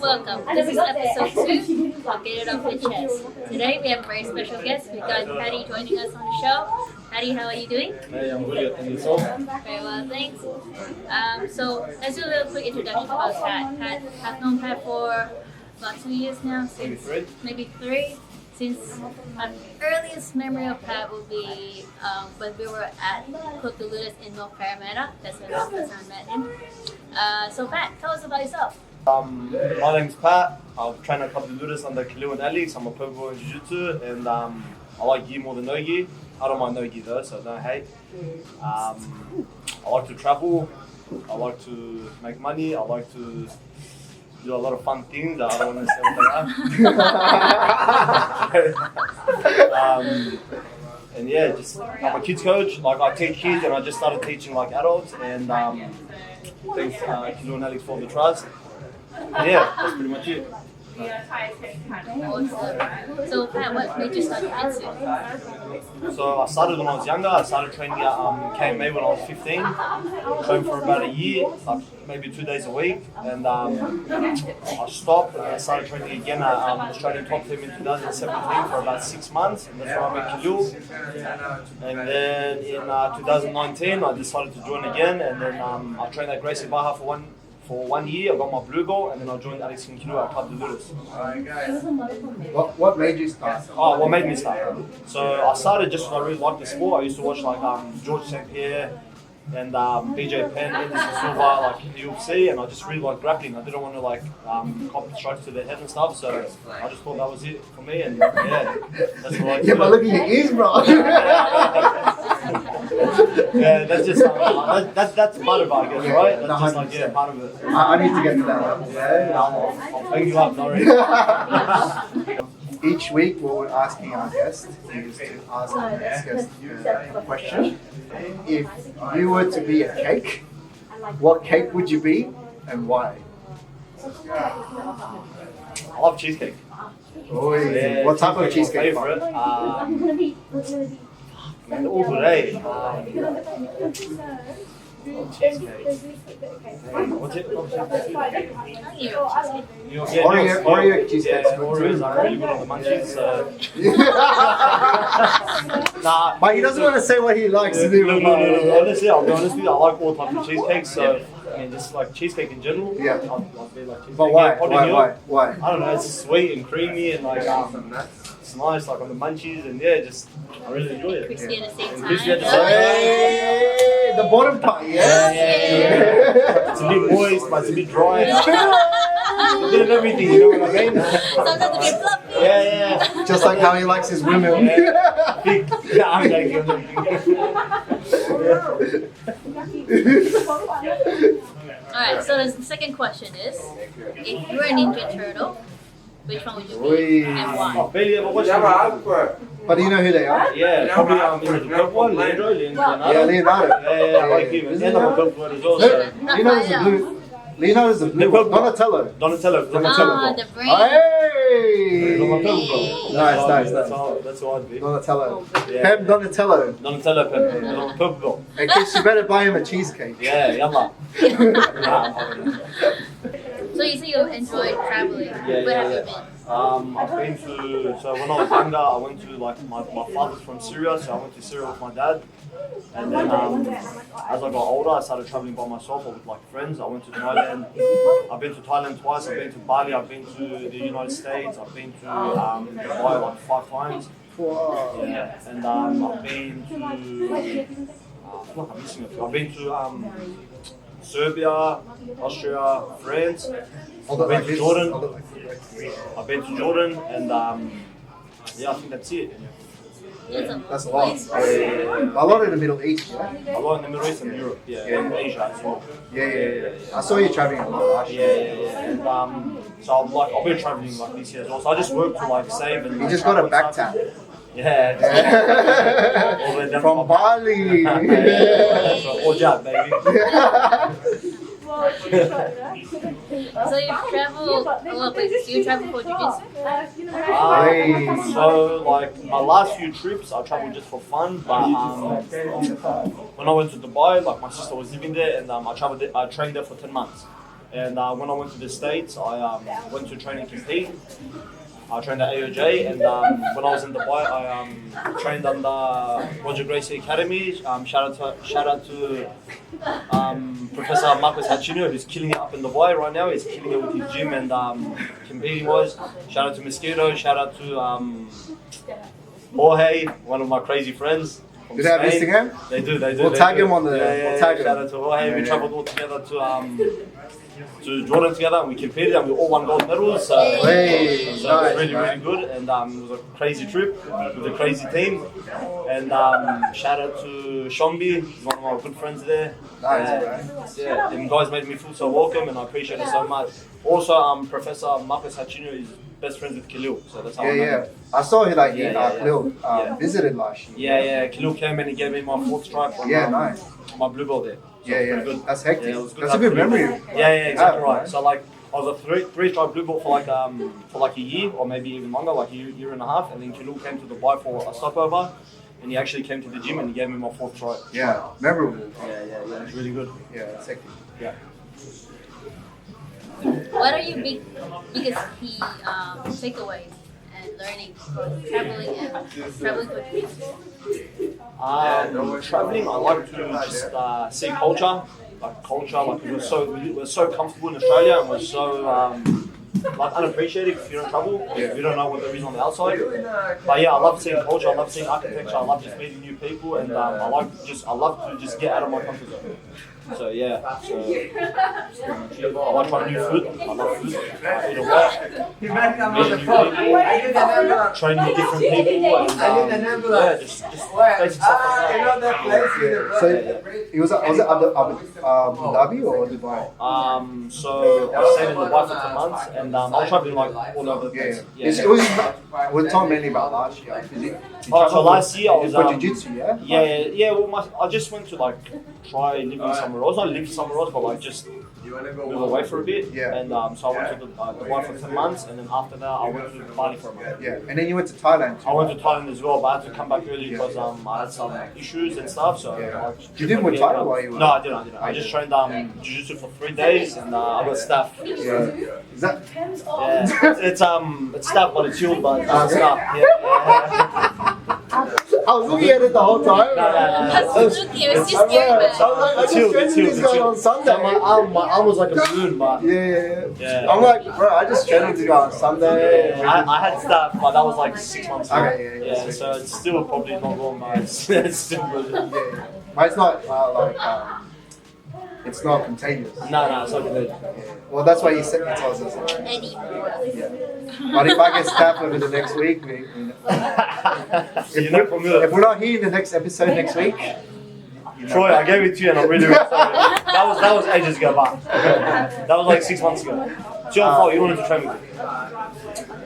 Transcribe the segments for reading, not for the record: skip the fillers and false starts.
welcome. This is episode 2 of Get It Off Your Chest. Today we have a very special guest. We've got Patty joining us on the show. Patty, how are you doing? Hey, I'm good. And yourself? Very well, thanks. So let's do a little quick introduction about Pat. I've known Pat for about 2 years now. Maybe three. Since my earliest memory of Pat will be when we were at Club de Ludus in North Parramatta. That's when I first met him. So Pat, tell us about yourself. My name's Pat. I've trained at Club de Ludus under Khalil and Alex. I'm a purple belt in Jiu-Jitsu, and I like gi more than no gi. I don't mind no gi though, so don't hate. I like to travel. I like to make money. I like to do a lot of fun things that I don't want to say what they are. And yeah, just I'm a kids coach. Like I teach kids, and I just started teaching like adults. And thanks Kilo and Alex for the trust. And yeah, that's pretty much it. Awesome. So Pat, what made you start Jitsu? So I started when I was younger. I started training at KMA when I was 15. Trained for about a year, like maybe 2 days a week. And I stopped and I started training again at Australian Top Team in 2017 for about 6 months. And that's where I met Khalil. And then in 2019 I decided to join again. And then I trained at Gracie Baja for 1 year. I got my blue belt, and then I joined Alex and Kilo at Club de Ludus. What made you start? Oh, what made me start? So I started just because I really liked the sport. I used to watch like George St. Pierre and BJ Penn, Anderson Silva, like in the UFC, and I just really liked grappling. I didn't want to like copy strikes to the head and stuff, so I just thought that was it for me, and yeah, that's what I Yeah, but look at your ears, bro. Yeah, that's just that's part of it, I guess, right? That's just like, yeah, part of it. I need to get to that level. Yeah. I'll bring you up, sorry. Each week, what we're asking our guests is to ask our next guest a question. If you were to be a cake, what cake would you be and why? I love cheesecake. Oh, yeah. What type of cheesecake? Favorite? Man, all good, eh? Cheesecake. What's it? Oreo cheesecake. Yeah, Oreos are really good on the munchies. So. Nah, But he doesn't want to say what he likes to do. No. Honestly, I'll be honest with you. I like all types of cheesecakes. So, I mean, just like cheesecake in general. Yeah. I'll be like cheesecake. But why? Yeah, Why? I don't know. It's sweet and creamy and like it's nice, like on the munchies, and yeah, just I really enjoy it. Crispy at the same Crispy at the time. Hey, the bottom part, yeah? Yeah. It's a bit moist, but it's a bit dry. A bit of everything, you know what I mean? Sometimes a bit fluffy. Yeah. Just like how he likes his women. Big. I'm joking. Alright, so the second question is, if you were a Ninja Turtle, which one would you be and why? Barely ever watched it. But do you know who they are? Yeah, probably in the top one, Leonardo. Yeah, Leonardo. Yeah, I like him. And I'm a purple belt as well. So. Leonardo's the blue. Leonardo's the blue. Donatello. Donatello. Ah, the brain. Hey! Nice. That's what I'd be. Donatello. Yeah. Pep Donatello. Donatello, Pep. I'm a purple belt. Hey, kids, you better buy him a cheesecake. Yeah, yalla. So you say you enjoy traveling. Where have you been? I've been so when I was younger, I went to like my father's from Syria, so I went to Syria with my dad. And then as I got older, I started traveling by myself or with like friends. I went to Thailand. I've been to Thailand twice. I've been to Bali. I've been to the United States. I've been to Dubai like 5 times. Wow. Yeah, and I've been to. I feel like I'm missing a few. I've been to Serbia, Austria, France. I've been to Jordan. I've been to Jordan, and yeah, I think that's it. Yeah. That's a lot. A lot in the Middle East, yeah? A lot in the Middle East and Europe, and Asia as well. Yeah. I saw you traveling a lot last year. Yeah. And so I'll be traveling like this year as well. So I just work to like save and. You just got a back tap. Yeah. All the way down From Bali. All job, baby. So you travel a lot. Do you travel for Jiu-Jitsu? So like my last few trips, I traveled just for fun. But when I went to Dubai, like my sister was living there, and I trained there for 10 months. And when I went to the States, I went to train and compete. I trained at AOJ, and when I was in Dubai, I trained under Roger Gracie Academy. Shout out to Professor Marcus Hachino, who's killing it up in Dubai right now. He's killing it with his gym and competing wise. Shout out to Mosquito. Shout out to Jorge, one of my crazy friends. Do they have Instagram? They do. We'll tag him on the. We'll tag him. Shout out to Jorge. We travelled all together to Jordan together, and we competed, and we all won gold medals. So it was really good, and it was a crazy trip with a crazy team. And shout out to Shombi, he's one of my good friends there. Yeah, them guys made me feel so welcome, and I appreciate it so much. Also, Professor Marcus Hachino is best friends with Khalil, so that's how I know him. I saw him Khalil visited last year. Yeah. Khalil came and he gave me my 4th stripe on nice. my blue belt there. So good. That's hectic. Yeah, it was good. That's a good memory. Yeah, exactly right. So like, I was a 3-stripe blue belt for like a year or maybe even longer, like a year and a half, and then Khalil came to Dubai for a stopover, and he actually came to the gym and he gave me my 4th stripe. Yeah, memorable. Yeah, it's really good. Yeah, that's hectic. Yeah. What are your biggest key takeaways and learning from traveling for Jiu-Jitsu? Traveling, I like to just see culture. Like we're so comfortable in Australia, and we're so like unappreciated if you don't travel. You don't know what there is on the outside. But yeah, I love seeing culture. I love seeing architecture. I love just meeting new people, and I love to just get out of my comfort zone. So yeah, I like trying new food. I love food. I eat a lot. Meeting new people, training with different people, and just basic stuff like that. So it was it Abu Dhabi or Dubai? So I stayed in Dubai for 10 months, and I was traveling like all over the place. We're talking mainly about last year. So last year I was for Jiu-Jitsu, yeah. Well, I just went to like try living somewhere else. I lived somewhere else, but like just move away for a bit. Yeah. And so I went to Dubai for 10 months, and then after that I went to Bali for a month. Yeah. And then you went to Thailand too. I went to Thailand as well, but I had to come back early because I had some issues and stuff. So you didn't with Thailand while you were? No, I didn't. I just trained Jiu-Jitsu for 3 days, and I got staff. Yeah. Is that? Yeah. It's staff, but it's healed, but it's staff. Yeah. I was looking at it the whole time. That's spooky. It was just scary, I was like, I just trained this guy on Sunday. My arm was like a balloon, but yeah. I'm like, bro, I just trained this guy on Sunday. I had staff, but that was like 6 months ago. Okay, yeah. So it's still probably not going, but it's still good. Yeah. But it's not it's not contagious. No, it's not contagious. Yeah. Well, that's why he tells us. Anymore. Yeah. But if I get staff over the next week, if we're not here in the next episode next week, Troy, I gave it to you, and I'm really sorry. That was ages ago, but that was like 6 months ago. It's your fault. You wanted to train with me.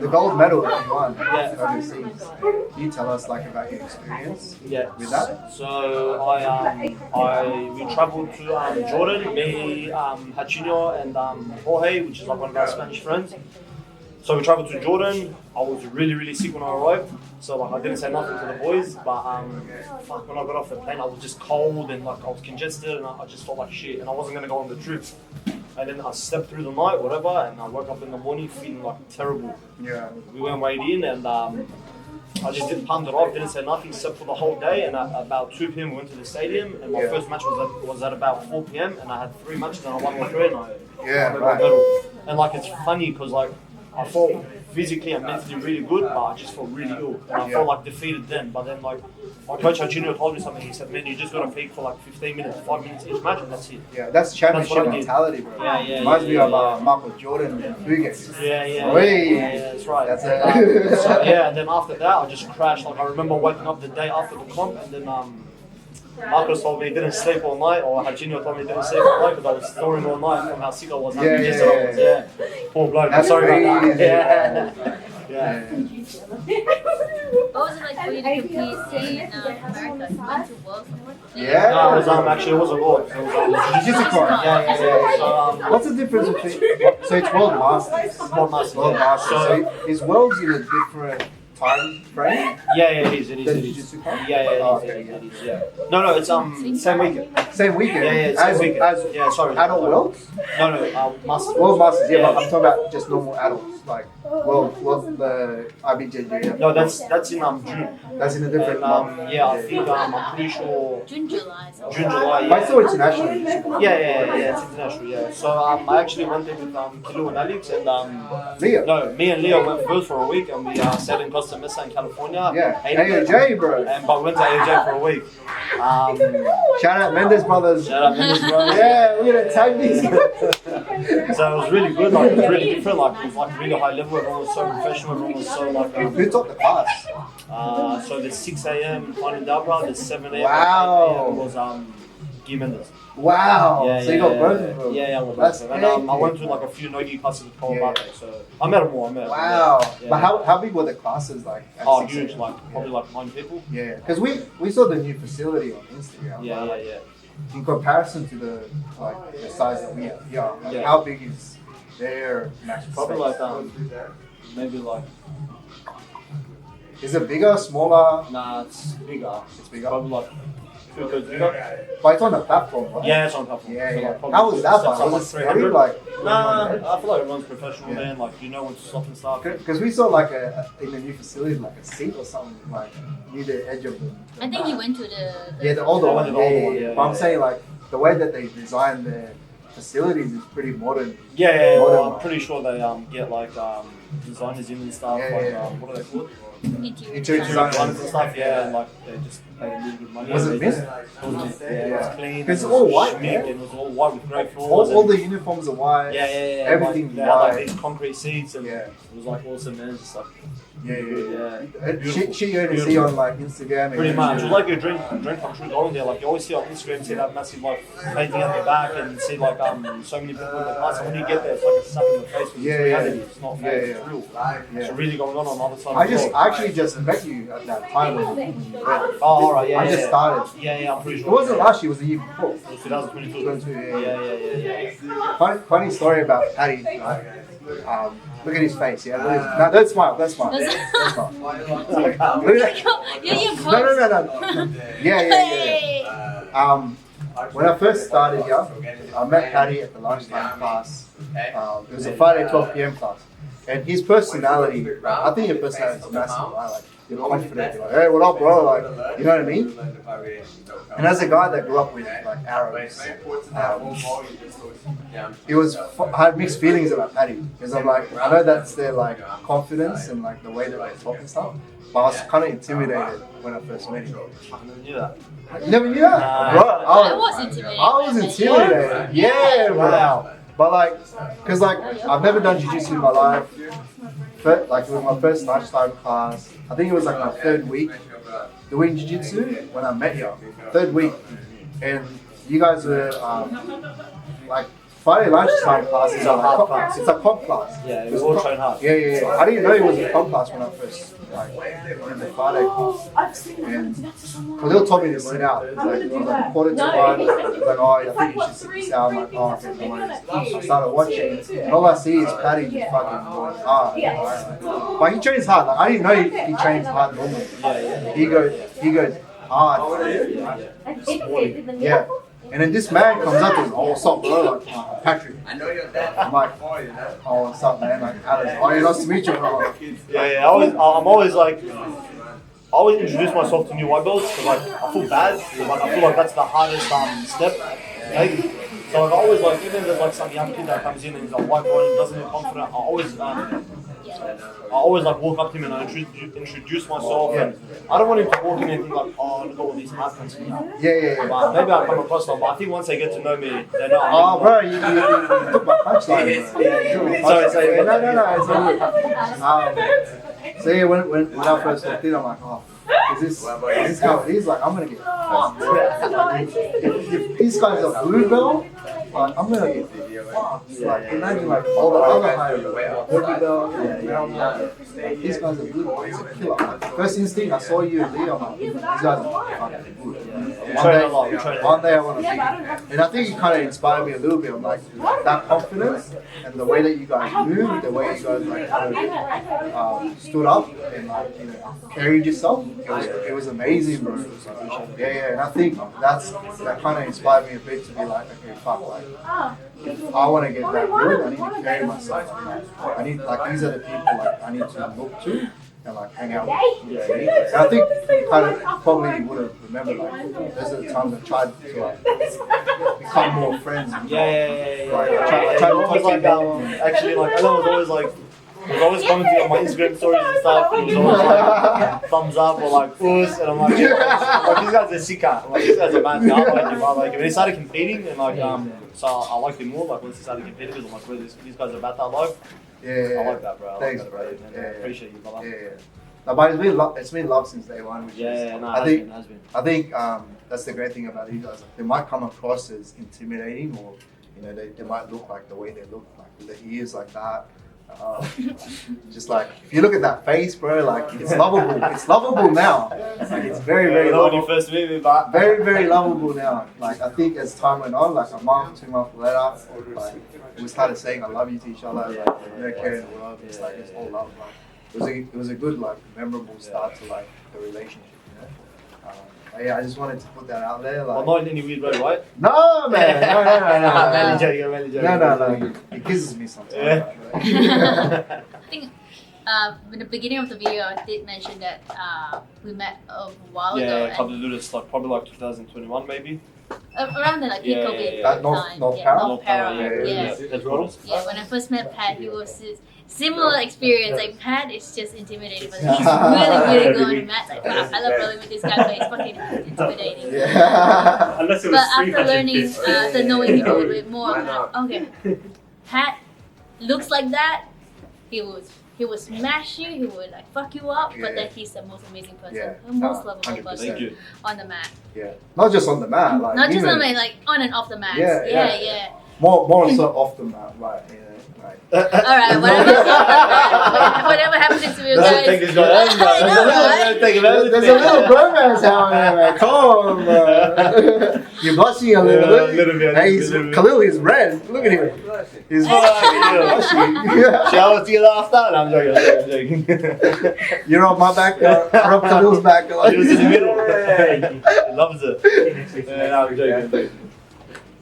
the gold medal that you won overseas. Can you tell us like about your experience with that? So we travelled to Jordan, me, Hachino, and Jorge, which is like one of our Spanish friends. So we travelled to Jordan. I was really, really sick when I arrived. So like I didn't say nothing to the boys, but when I got off the plane, I was just cold and like I was congested and I just felt like shit, and I wasn't gonna go on the trip. And then I slept through the night, whatever, and I woke up in the morning feeling like terrible. Yeah. We went weighed in, and I just didn't pound it off, didn't say nothing, slept for the whole day. And at about 2 p.m. we went to the stadium, and my first match was at about 4 p.m. and I had 3 matches and I won all 3 and I won the medal. And like it's funny because like I felt physically and mentally really good, but I just felt really ill. And I felt like defeated then. But then like my coach Junior told me something. He said, "Man, you just gotta peak for like 15 minutes, 5 minutes each match, and that's it." Yeah, that's championship mentality, bro. Reminds me of Michael Jordan and Bugatti. Yeah, that's right. That's so, and then after that, I just crashed. Like I remember waking up the day after the comp, and then Marcos told me he didn't sleep all night, or Hachino told me he didn't sleep all night because I was snoring all night from how sick I was. Poor bloke. That's sorry about that. What was it like for you to compete in America? You went to Worlds? Yeah. It was a World. It was Jiu-Jitsu court. So, what's the difference between? So it's World Masters. World Masters. World Masters. So is Worlds in a different time frame Yeah, it is. than Jiu-Jitsu class? Yeah, Oh, it okay, is. yeah. It is. Yeah. No, it's same weekend. Same weekend? Yeah, it's as, same weekend. as Yeah, sorry. adult worlds? No, Masters. World Masters, yeah, Yeah. but I'm talking about just normal adults, like the IBJJF. No, that's in June. That's in a different And, month. yeah, I think I'm pretty sure June, July. June, July. But it's Yeah. still international. Yeah, it's international. Yeah. So I actually went there with Kilo and Alex and Leo. No, me and Leo went first for a week and we sat in Costa Mesa in California. Yeah, Hated it. AOJ, bro. But we went to AOJ for a week. Shout out Mendes brothers. Shout out Mendes Bros. Yeah, we're gonna tag these. So it was really good, like it was really different, like it was like really high level, everyone was so professional, everyone was so like Who taught the class? so there's 6 a.m. Fun and Dabra, there's 7 a.m. Wow. and 8 a.m. was Guy Mendes. Wow. Yeah, So you got both of them. Yeah, I got That's both of them. And I epic. went to like a few Nogi classes with Paul Yeah. Mate, so I met them all, Wow. Yeah. But how big were the classes like? At Oh, 6 huge, a.m.? like probably like 9 people. Yeah, because we saw the new facility on Instagram. Yeah, like, yeah. In comparison to the size that we have here, like Yeah. how big is their match? Probably space? like maybe like Is it bigger, smaller? it's bigger. It's bigger. Probably like 2 thirds bigger. But it's on the platform, right? Yeah, it's on top. Yeah, So, yeah. like, probably How was that sets one? up, Was it like, scary? 300. Like, Nah, I feel like everyone's professional Yeah. then, like you know when to stop and stuff. because we saw like in the new facility like a seat or something like near the edge of the I think he went to the yeah the older I one. went to the older one, Yeah. yeah, But I'm yeah. saying like the way that they designed their facilities is pretty modern. Yeah, Modern, well, I'm like- pretty sure they get like designers in and stuff, Yeah, like yeah. what are they called? interior Interior design. design. Designers and stuff, yeah, and like they just paid really good money. Was and it they mint? just- It was mint, yeah, it Yeah. was clean. 'Cause it's it all was white, schmick, yeah? and it was all white with great floors. All and- the uniforms are white. yeah. everything like, they had like white. these concrete seats and Yeah. it was like awesome, man. Just like Yeah. Beautiful. Shit you only see Beautiful. on like Instagram. And pretty much. It was YouTube. like a dream come true going there. Like you always see on Instagram, see that massive like painting at the back and see like so many people in the class. And when you get there, it's like a slap in the face with Yeah, reality. yeah. It's not Yeah, fake, yeah. it's real. Yeah. It's really going on the other side of the world. I actually just met you at that time when you went. Oh, alright, yeah. I just started. Yeah, I'm pretty It sure. wasn't last year, it was the year before. It was 2022. 22, Yeah. Funny story about Paddy. Look at his face. Yeah, look at his, no, don't smile. Don't smile. That's- Don't smile. Look at Yeah, you no. Yeah. Hey. When I first started here, I met Paddy at the lunchtime class. It was a Friday 12 p.m. class. And his personality, I think your personality is massive, right? Like, you're confident. You're like, hey, what up, bro? Like, you know what I mean? And as a guy that grew up with like Arabs, it was I had mixed feelings about Paddy because I'm like, I know that's their like confidence and like the way that they talk and stuff, but I was kind of intimidated when I first met him. I never knew that. You never knew that, bro? I was intimidated. I was intimidated. Yeah, bro. But like, cause like I've never done jiu-jitsu in my life. Like it was my first lunchtime class. I think it was like my third week doing jiu-jitsu when I met you. Third week, and you guys were like Friday lunchtime classes are like class. It's a comp class. Yeah, it was all train hard. Yeah. I didn't know it was a comp class when I first like went in the Friday class. And Khalil told me to sit out. It was like quarter to one. He was like, oh, I think you should sit this out. I'm like, oh, okay, no worries. I started watching, and all I see is Paddy just fucking going hard. Right? But he trains hard. Like, I didn't know he trains hard normally. He goes hard. Yeah. And then this man comes up and goes, oh, what's up, bro? Like, Patrick. I know your dad. I'm like, oh, what's up, man? Like, Alice. Oh, yeah, nice to meet you, bro. Yeah. I'm always like, I always introduce myself to new white belts because like I feel bad. Like I feel like that's the hardest step. Like, so like, I always like even if there's like some young kid that comes in and he's like white boy and doesn't feel confident, I always like walk up to him and I introduce myself and I don't want him to walk in and think like, oh, look at all these hard pants we have. Yeah. But maybe I'll come across them. But I think once they get to know me, they know. Oh, bro, you took my punchline, bro. Sorry. No. It's all good. So yeah, when I first walked in, I'm like, oh is this how it is? Like, I'm gonna get if these guys are blue belt, like, I'm gonna get like, imagine like all the other higher purple belt, like, these guys are blue belt. It's a killer. First instinct, I saw you and Leo, I'm like, these guys are fucking good. One day I want to be. And I think it kind of inspired me a little bit of like that confidence and the way that you guys move, the way you guys like kind of, stood up and like, you know, carried yourself. It was amazing, bro. Yeah. And I think that kind of inspired me a bit to be like, okay, fuck, like, if I want to get that good, I need to carry myself. I need, like, these are the people like I need to look to and like hang out with. And I think you kind of probably would have remembered like those are the times I tried to like become more friends. Like, I tried to actually, like, Alan was always like, he was always commenting on my Instagram stories and stuff. He was always like, thumbs up or like, puss. And I'm like, these guys are sick. I'm like, these guys are mad. I like him. I like him. And he started competing and like, so I liked him more. Like, once he started competing, because I'm like, well, these guys are about that life. Yeah. I like that, bro. Thanks, like that, bro. Yeah. I appreciate you, brother. Yeah. No, but it's been love since day one. Which I think that's the great thing about you guys. Like, they might come across as intimidating, or you know, they might look like the way they look, like with the ears like that. Just like if you look at that face, bro, like it's lovable. It's lovable now. Like it's very, very lovable. When you first meet me, but very, very lovable now. Like I think as time went on, like a month, 2 months later, like we started saying I love you to each other. Like no care in the world. It's like it's all love. Like it was a good, like, memorable start to like the relationship. You know. Yeah, I just wanted to put that out there. Like, not in any weird way, right? No, man. No. No. It kisses me sometimes. Yeah. I think in the beginning of the video, I did mention that we met a while ago. Yeah, a couple of minutes, like probably like 2021 maybe. Around the like COVID North time. North Para. Yeah. Yeah, when I first met Pat, he was this similar experience. Like Pat is just intimidating, but he's really good on the mat. Like, wow, I love rolling with this guy, but he's fucking intimidating. Yeah. Unless it But was after learning, after knowing him a little bit more, I'm like, okay, Pat looks like that. He would smash you. He would like fuck you up. But then he's the most amazing person, the most lovable 100%. person on the mat. Yeah. Not just on the mat, like Not just even, on the mat, like on and off the mat. Yeah. More so off the mat, right? Yeah. Right. Alright, whatever happens to you guys. Take this guy out, There's a little bromance happening, man. Come on, man. You're blushing a little bit. Hey, Khalil is red. Look at him. He's blushing. Shower together after? No, I'm joking. You're on my back. You're on Khalil's back. He was in the middle. He loves it. No, I'm joking.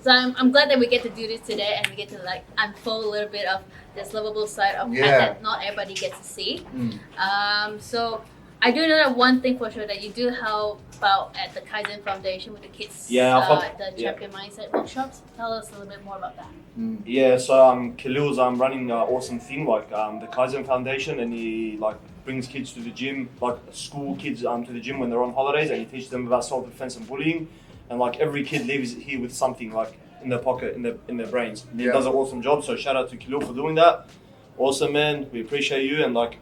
So I'm glad that we get to do this today and we get to like unfold a little bit of this lovable side of Pat that not everybody gets to see. So I do know that one thing for sure, that you do help out at the Kaizen Foundation with the kids, the Champion Mindset workshops. Tell us a little bit more about that. Yeah, so Khalil's running an awesome thing like the Kaizen Foundation, and he like brings kids to the gym, like school kids to the gym when they're on holidays, and he teaches them about self-defense and bullying. And like every kid leaves here with something like in their pocket, in their brains. He does an awesome job. So shout out to Khalil for doing that. Awesome, man. We appreciate you. And like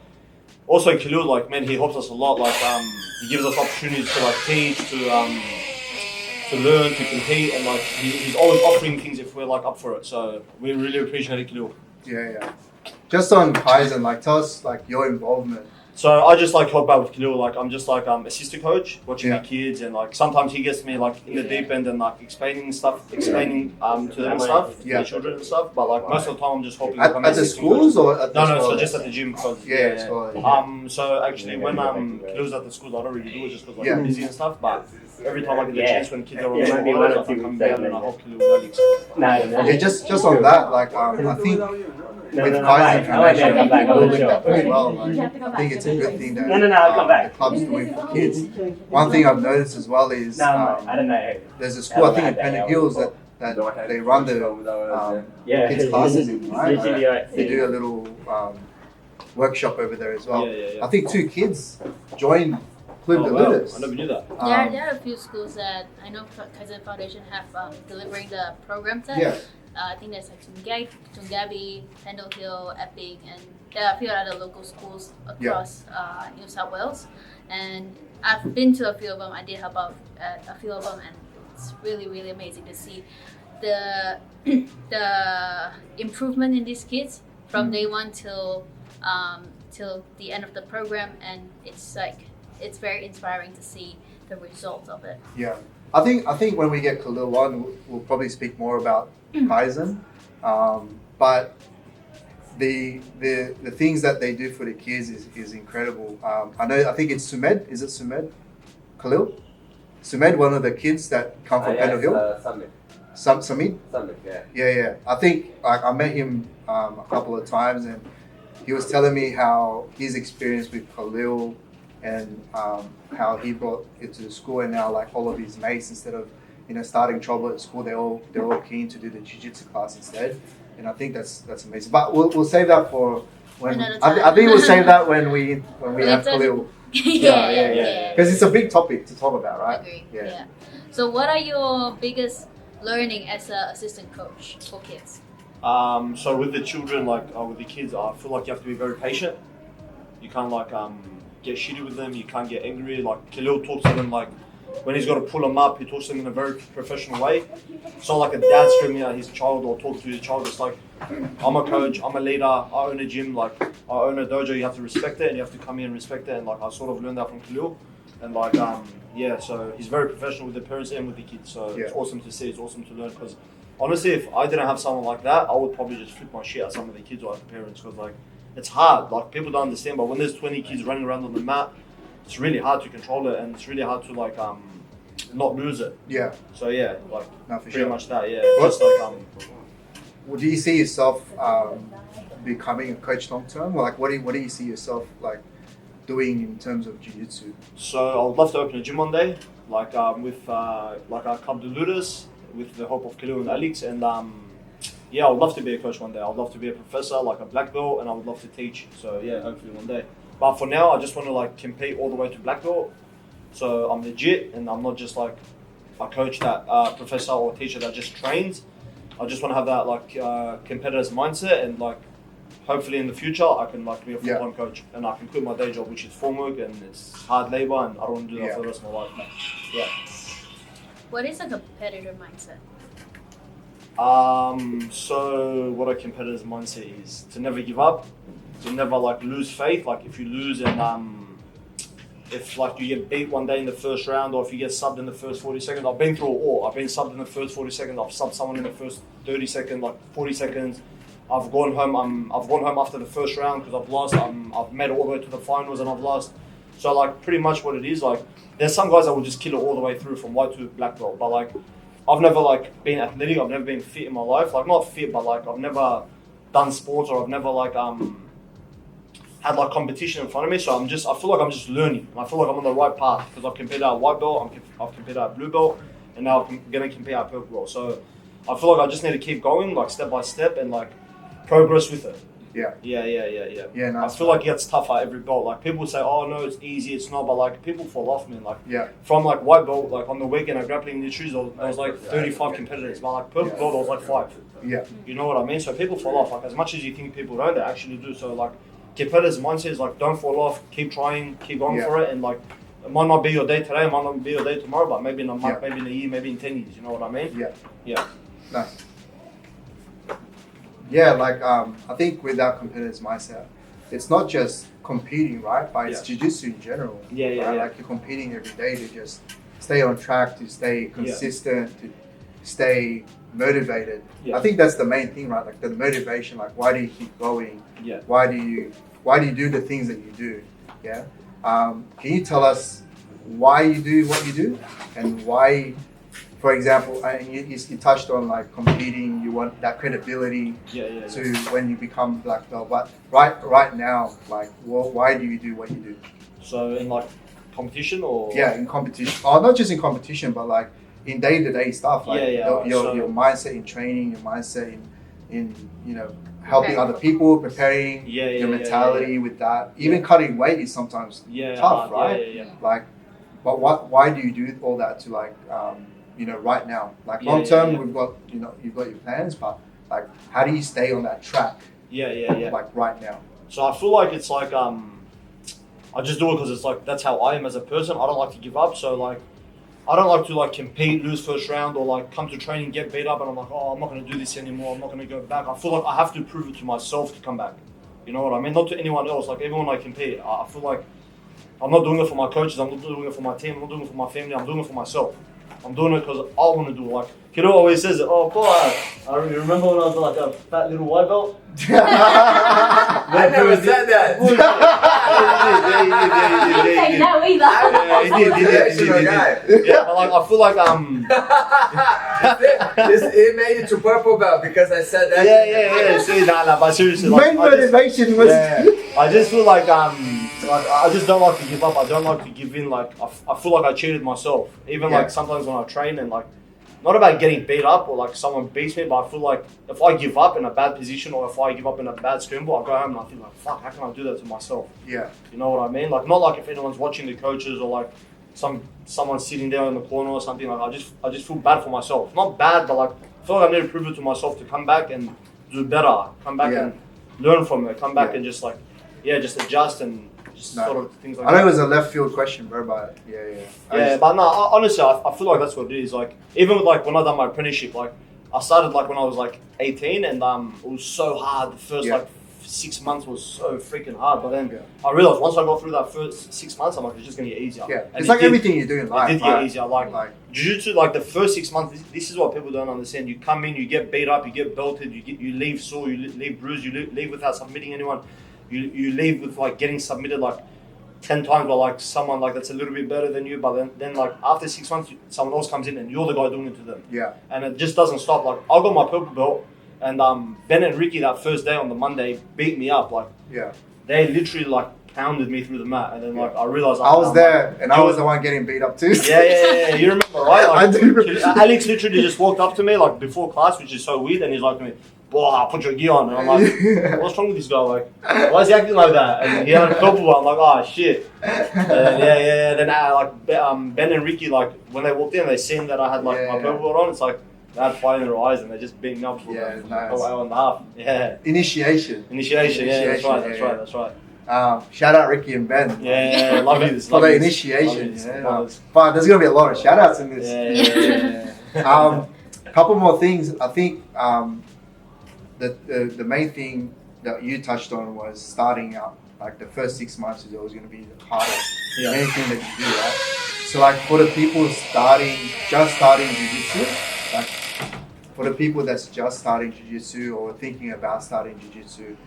also Khalil, like man, he helps us a lot. Like he gives us opportunities to like teach, to learn, to compete, and like he's always offering things if we're like up for it. So we really appreciate it, Khalil. Yeah. Just on Kaizen, like tell us like your involvement. So I just like help out with Khalil. Like I'm just like assistant coach, watching the kids, and like sometimes he gets me like in the deep end and like explaining to them and stuff, to the children and stuff. But like most of the time I'm just helping. At the schools or at the so just at the gym. So actually when Khalil's at the schools, I don't really do it just because like I'm busy and stuff. But every time I get the chance when kids are on the school, I come down and I help Khalil. Yeah, just on that, like I think. With Kaizen Foundation, building that as well. Like, I think it's a good thing that the club's doing for kids. One thing I've noticed as well is there's a school, I think in Pennant Hills, that they run the kids classes in, right? Like, they do a little workshop over there as well. I think 2 kids joined Club de Ludas. I never knew that. There are a few schools that I know Kaizen Foundation have delivering the programs at. I think there's like Tungabi, Pendle Hill, Epping, and there are a few other local schools across New South Wales. And I've been to a few of them. I did help out at a few of them, and it's really, really amazing to see the improvement in these kids from day one till the end of the program, and it's very inspiring to see the results of it. Yeah, I think when we get Khalil on, we'll probably speak more about kaizen, but the things that they do for the kids is incredible. I think it's Sumed. Is it Sumed? Khalil? Sumed, one of the kids that come from Pendle Hill. Samid? Yeah. I think I met him a couple of times, and he was telling me how his experience with Khalil and how he brought it to the school, and now like all of his mates, instead of starting trouble at school, they're all keen to do the jiu-jitsu class instead, and I think that's amazing. But we'll save that for when I think we'll save that when we have Khalil. Yeah. Because it's a big topic to talk about, right? Agree. Yeah. So what are your biggest learning as an assistant coach for kids? So with the children, with the kids, I feel like you have to be very patient. You can't get shitty with them. You can't get angry. Like Khalil talks to them when he's got to pull them up, he talks to them in a very professional way. It's not like a dad screaming at his child or talking to his child. It's like, I'm a coach, I'm a leader, I own a gym, I own a dojo. You have to respect it, and you have to come in and respect it. And I sort of learned that from Khalil. And so he's very professional with the parents and with the kids. So it's awesome to see. It's awesome to learn, because honestly, if I didn't have someone like that, I would probably just flip my shit at some of the kids or at the parents, because it's hard. People don't understand, but when there's 20 kids running around on the mat, it's really hard to control it, and it's really hard to not lose it. Yeah. So pretty much that. Yeah. Just do you see yourself becoming a coach long term? Or what do you see yourself doing in terms of jiu-jitsu? So I would love to open a gym one day, with a Club de Ludus, with the help of Khalil and Alex, and I would love to be a coach one day. I would love to be a professor, a black belt, and I would love to teach. So hopefully one day. But for now, I just want to compete all the way to black belt. So I'm legit, and I'm not just a coach that professor or teacher that just trains. I just want to have that competitor's mindset, and hopefully in the future I can be a full-time coach, and I can quit my day job, which is form work and it's hard labor, and I don't want to do that for the rest of my life. Yeah. What is a competitor mindset? So what a competitor's mindset is to never give up, to never lose faith. If you lose and if you get beat one day in the first round, or if you get subbed in the first 40 seconds, I've been through it all. I've been subbed in the first 40 seconds. I've subbed someone in the first 30 seconds, 40 seconds. I've gone home. I've gone home after the first round because I've lost. I've made it all the way to the finals and I've lost. So pretty much what it is, there's some guys that will just kill it all the way through from white to black belt. But I've never been athletic. I've never been fit in my life. Not fit, but I've never done sports, or I've never had competition in front of me. So I feel like I'm just learning. I feel like I'm on the right path, because I've competed at white belt, I've competed at blue belt, and now I'm gonna compete at purple belt. So I feel like I just need to keep going, step by step, and progress with it. Yeah. Yeah. No, I feel like it gets tougher at every belt. People say, "Oh no, it's easy." It's not, but people fall off, man. From white belt, on the weekend at grappling industries, there was 35 competitors, but purple belt there was 5. Yeah. You know what I mean? So people fall off. As much as you think people don't, they actually do. So competitors' mindset is don't fall off, keep trying, keep going for it, and it might not be your day today, it might not be your day tomorrow, but maybe in a month, maybe in a year, maybe in 10 years. You know what I mean? Yeah. Nice. Yeah, I think with that competitor's mindset, it's not just competing, right? But it's jiu-jitsu in general. Yeah. You're competing every day to just stay on track, to stay consistent, to stay motivated. I think that's the main thing, right? The motivation, why do you keep going? Yeah. Why do you do the things that you do? Yeah. Can you tell us why you do what you do, and why? For example, you touched on competing. You want that credibility to when you become black belt. But right now, why do you do what you do? So in competition, or in competition, or not just in competition, but in day-to-day stuff. Your mindset in training, your mindset in helping other people, preparing your mentality with that. Even cutting weight is sometimes tough, right? Yeah. But why do you do all that to right now? Like Yeah, long term, yeah. we've got, you've got your plans, but like, how do you stay on that track? Yeah. Like right now. So I feel like it's like I just do it because it's like that's how I am as a person. I don't like to give up. So like I don't like to like compete, lose first round, or like come to training, get beat up, and I'm like, oh, I'm not going to do this anymore. I'm not going to go back. I feel like I have to prove it to myself to come back. You know what I mean? Not to anyone else. Like everyone I compete, I feel like I'm not doing it for my coaches. I'm not doing it for my team. I'm not doing it for my family. I'm doing it for myself. I'm doing it because I want to do it. Like Kiddo always says it. Oh, boy, I remember when I was like a fat little white belt. I never said that. Yeah, but like I feel like It made it to purple belt because I said that. Yeah. See, nah, but seriously, like, Main motivation was. I just feel like I just don't like to give up. I don't like to give in. Like I feel like I cheated myself. Even like sometimes when I train and like, not about getting beat up or like someone beats me, but I feel like if I give up in a bad position or if I give up in a bad scramble, I go home and I feel like, fuck, how can I do that to myself? Yeah. You know what I mean? Like not like if anyone's watching the coaches or like someone sitting there in the corner or something. Like I just feel bad for myself. Not bad, but like I feel like I need to prove it to myself to come back and do better. Come back and learn from it. Come back and just like just adjust and just sort of things like that. I know it was a left field question, bro, but But no, honestly, I feel like that's what it is. Like even with like when I done my apprenticeship, like I started like when I was like 18, and it was so hard. The first like 6 months was so freaking hard. But then I realized once I got through that first 6 months, I'm like, it's just gonna get easier. Yeah, and it's like everything you do in life. It did get easier. Like Jiu-Jitsu, like the first 6 months, this is what people don't understand. You come in, you get beat up, you get belted, you leave sore, you leave bruised, you leave without submitting anyone. You leave with like getting submitted like 10 times by like someone like that's a little bit better than you, but then like after 6 months someone else comes in and you're the guy doing it to them. Yeah. And it just doesn't stop. Like I got my purple belt and Ben and Ricky that first day on the Monday beat me up. Like they literally like pounded me through the mat, and then like I realized I was there and I was the one getting beat up too. Yeah. You remember, right? Like, I do remember. Alex literally just walked up to me like before class, which is so weird, and he's like to me, "Boah, put your gear on." And I'm like, "What's wrong with this guy? Like, why is he acting like that?" And he had a purple one. I'm like, "Oh shit." And then Ben and Ricky, like when they walked in, they seen that I had like my purple on. It's like they had fire in their eyes, and they just beat me up for an hour and a half. Yeah. Initiation. Yeah, that's right. Shout out Ricky and Ben. Yeah, love you. For the initiation. But there's gonna be a lot of shout outs in this. Couple more things. I think the main thing that you touched on was starting out. Like the first 6 months is always going to be the hardest. Anything that you do, right? So like for the people just starting jiu-jitsu, like for the people that's just starting jiu-jitsu or thinking about starting jiu-jitsu,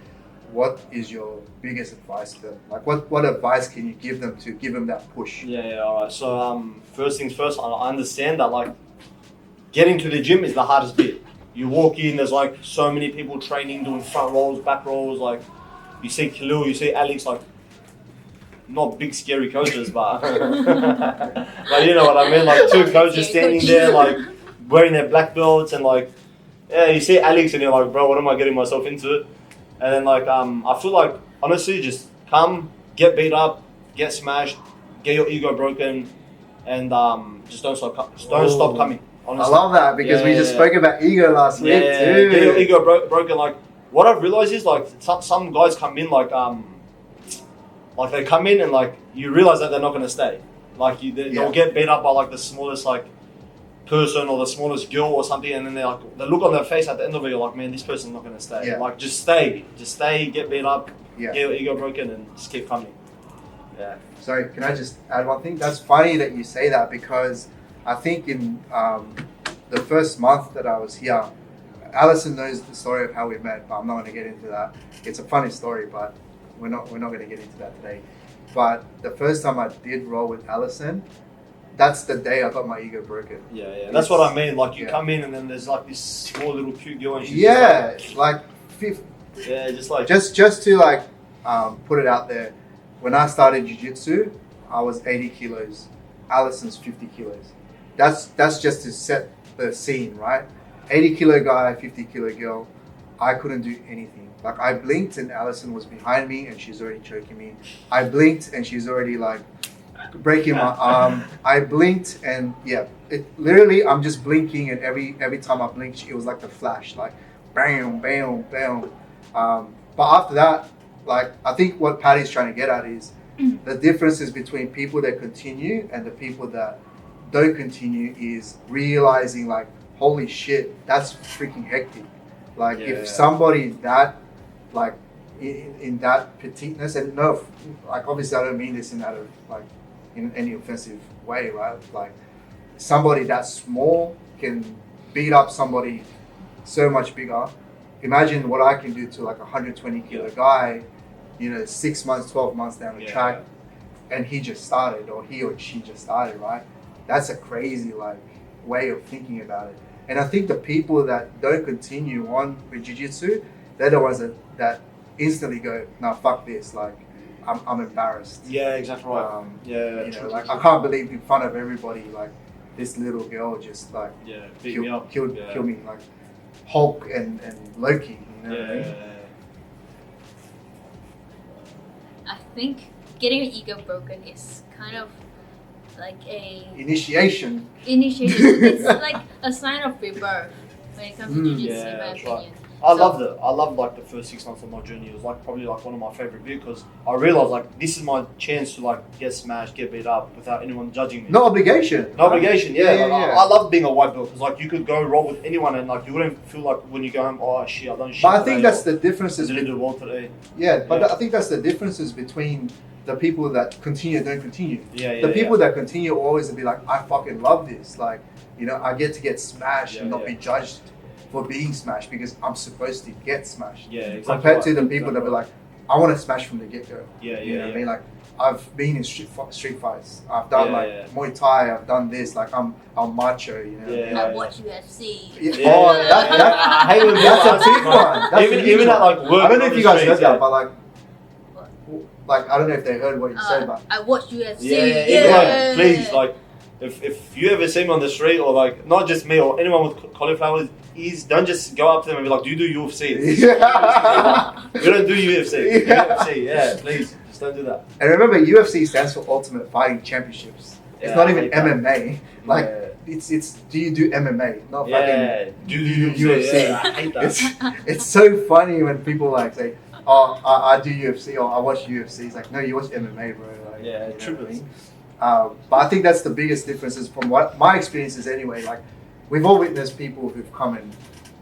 what is your biggest advice to them? Like what advice can you give them to give them that push? Alright. So first things first, I understand that like getting to the gym is the hardest bit. You walk in, there's like so many people training, doing front rolls, back rolls, like you see Khalil, you see Alex, like not big scary coaches, but but you know what I mean, like two coaches standing there like wearing their black belts, and like you see Alex and you're like, bro, what am I getting myself into? And then like I feel like honestly just come, get beat up, get smashed, get your ego broken, and just don't stop coming. Honestly. I love that because we just spoke about ego last week too. Get your ego broken. Like what I've realized is like some guys come in like they come in and like you realize that they're not going to stay. Like they'll get beat up by like the smallest like person or the smallest girl or something, and then they like the look on their face at the end of it, you're like, man, this person's not going to stay. Like just stay, get beat up, get your ego broken, and just keep coming. Yeah. Sorry, can I just add one thing? That's funny that you say that because I think in the first month that I was here, Alison knows the story of how we met, but I'm not going to get into that. It's a funny story, but we're not going to get into that today. But the first time I did roll with Alison, that's the day I got my ego broken. Yeah. That's what I mean. Like you come in and then there's like this small little cute girl, and she's just to like put it out there. When I started jiu-jitsu, I was 80 kilos. Alison's 50 kilos. That's just to set the scene, right? 80 kilo guy, 50 kilo girl. I couldn't do anything. Like I blinked and Alison was behind me and she's already choking me. I blinked and she's already like breaking my arm. I blinked and it literally I'm just blinking, and every time I blinked, it was like the flash, like bam, bam, bam. But after that, like I think what Patty's trying to get at is the differences between people that continue and the people that don't continue is realizing like, holy shit, that's freaking hectic. Like if somebody that like in that petiteness, and no, like obviously I don't mean this in any offensive way, right? Like somebody that small can beat up somebody so much bigger. Imagine what I can do to like a 120 kilo guy, 6 months, 12 months down the track, and he just started, or he or she just started, right? That's a crazy like way of thinking about it. And I think the people that don't continue on with jiu-jitsu, they're the ones that instantly go, no, fuck this, like I'm embarrassed. Yeah, exactly right. Like I can't believe in front of everybody, like this little girl just like beat me up, kill me, like Hulk and Loki. You know what I mean? I think getting an ego broken is kind of like a Initiation. It's like a sign of rebirth when it comes to jiu-jitsu, in my opinion. Right. I loved it. I loved like the first 6 months of my journey. It was like probably like one of my favorite bits because I realized like this is my chance to like get smashed, get beat up without anyone judging me. No obligation. No obligation. Yeah. Yeah. I love being a white belt because like you could go roll with anyone and like you wouldn't feel like when you go home, oh shit, I done shit. But I think that's the differences. I didn't do well today. I think that's the differences between the people that continue and don't continue. The people that continue always will be like, I fucking love this. Like, I get to get smashed and not be judged for being smashed because I'm supposed to get smashed. Yeah, exactly. Compared to the people that be like, I want to smash from the get-go. You know what I mean? Like, I've been in street fights. I've done Muay Thai. I've done this. Like, I'm macho. I watch UFC. Oh, I hate when that's a big one. Even at like work. I don't know if you guys heard that, but like I don't know if they heard what you said, but I watch UFC. Like, please, like, if you ever see me on the street or like not just me or anyone with cauliflowers, don't just go up to them and be like, "Do you do UFC?" We don't do UFC. UFC, please, just don't do that. And remember, UFC stands for Ultimate Fighting Championships. It's not even MMA. Like it's do you do MMA? Not fucking do UFC. I hate that. It's so funny when people like say, "Oh, I do UFC," or "I watch UFC." It's like, no, you watch MMA, bro. Like, true. But I think that's the biggest differences from what my experiences anyway. Like, we've all witnessed people who've come and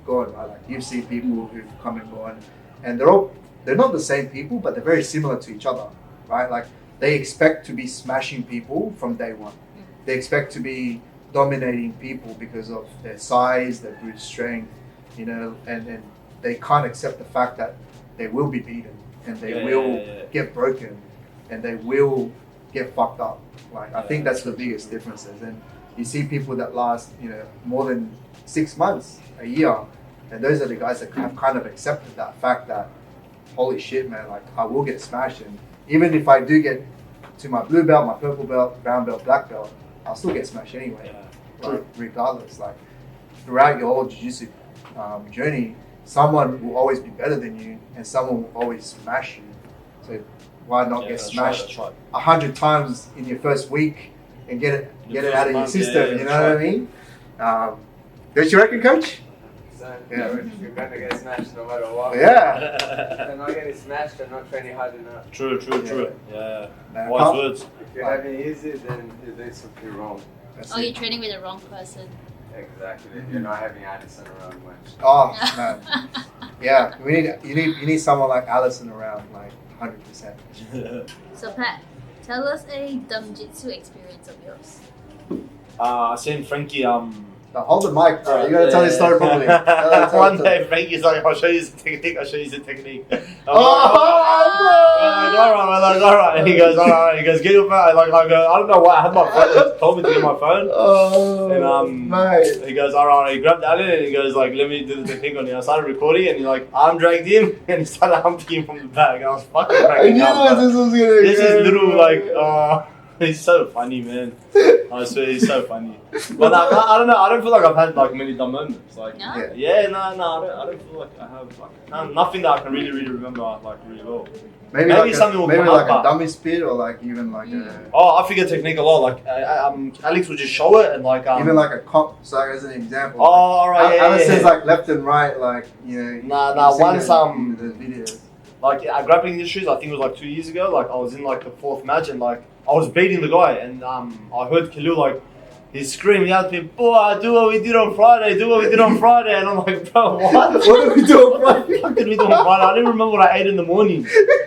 gone, right? Like, you've seen people who've come and gone, and they're not the same people, but they're very similar to each other, right? Like, they expect to be smashing people from day one. They expect to be dominating people because of their size, their brute strength, and they can't accept the fact that they will be beaten and they will get broken and they will get fucked up. Like, I think that's the biggest differences. And you see people that last, more than 6 months, a year, and those are the guys that have kind of accepted that fact that, holy shit, man, like, I will get smashed. And even if I do get to my blue belt, my purple belt, brown belt, black belt, I'll still get smashed anyway, like, regardless. Like, throughout your whole jiu-jitsu journey, someone will always be better than you and someone will always smash you. So why not get smashed 100 times in your first week and get it out of your system? You know what I mean? Don't you reckon, Coach? You're gonna get smashed no matter what. Yeah. They're not getting smashed. They're not training hard enough. True. Yeah. Wise words. If you're having it easy, then you're doing something wrong. You're training with the wrong person. Exactly. You're not having Addison around much. Oh man. Yeah. You need someone like Allison around, like 100%. So Pat, tell us a Dumbjitsu experience of yours. I seen Frankie. Now hold the mic, bro. You gotta tell this story properly. One day, Frankie's like, "I'll show you the technique. All right. And he goes, all right. He goes, get your phone. I go, I don't know why. I had my phone. He told me to get my phone. And mate. he goes, all right. He grabbed Alan and he goes, like, let me do the technique on you. I started recording and he arm dragged him and he started humping him from the back. I was fucking cracking up. This was gonna This is little he's so funny, man. I swear he's so funny. But I don't know. I don't feel like I've had like many dumb moments. Like No? Yeah. no. I don't feel like I have like nothing that I can really remember like really well. Maybe Maybe like something will maybe come like up, a dummy spit or like even like a Oh, I figure technique a lot. Like Alex would just show it and like even like a comp. So as an example. Oh, alright, yeah, Alison's yeah. like left and right, like you know. Nah, you see once, the videos. Like grappling industries, I think it was like 2 years ago. Like I was in like the 4th match and like I was beating the guy and I heard Khalil like he's screaming out to me, "Boy, do what we did on Friday, do what we did on Friday," and I'm like, "Bro, what? What did we do on Friday? What did we do on Friday? I didn't remember what I ate in the morning."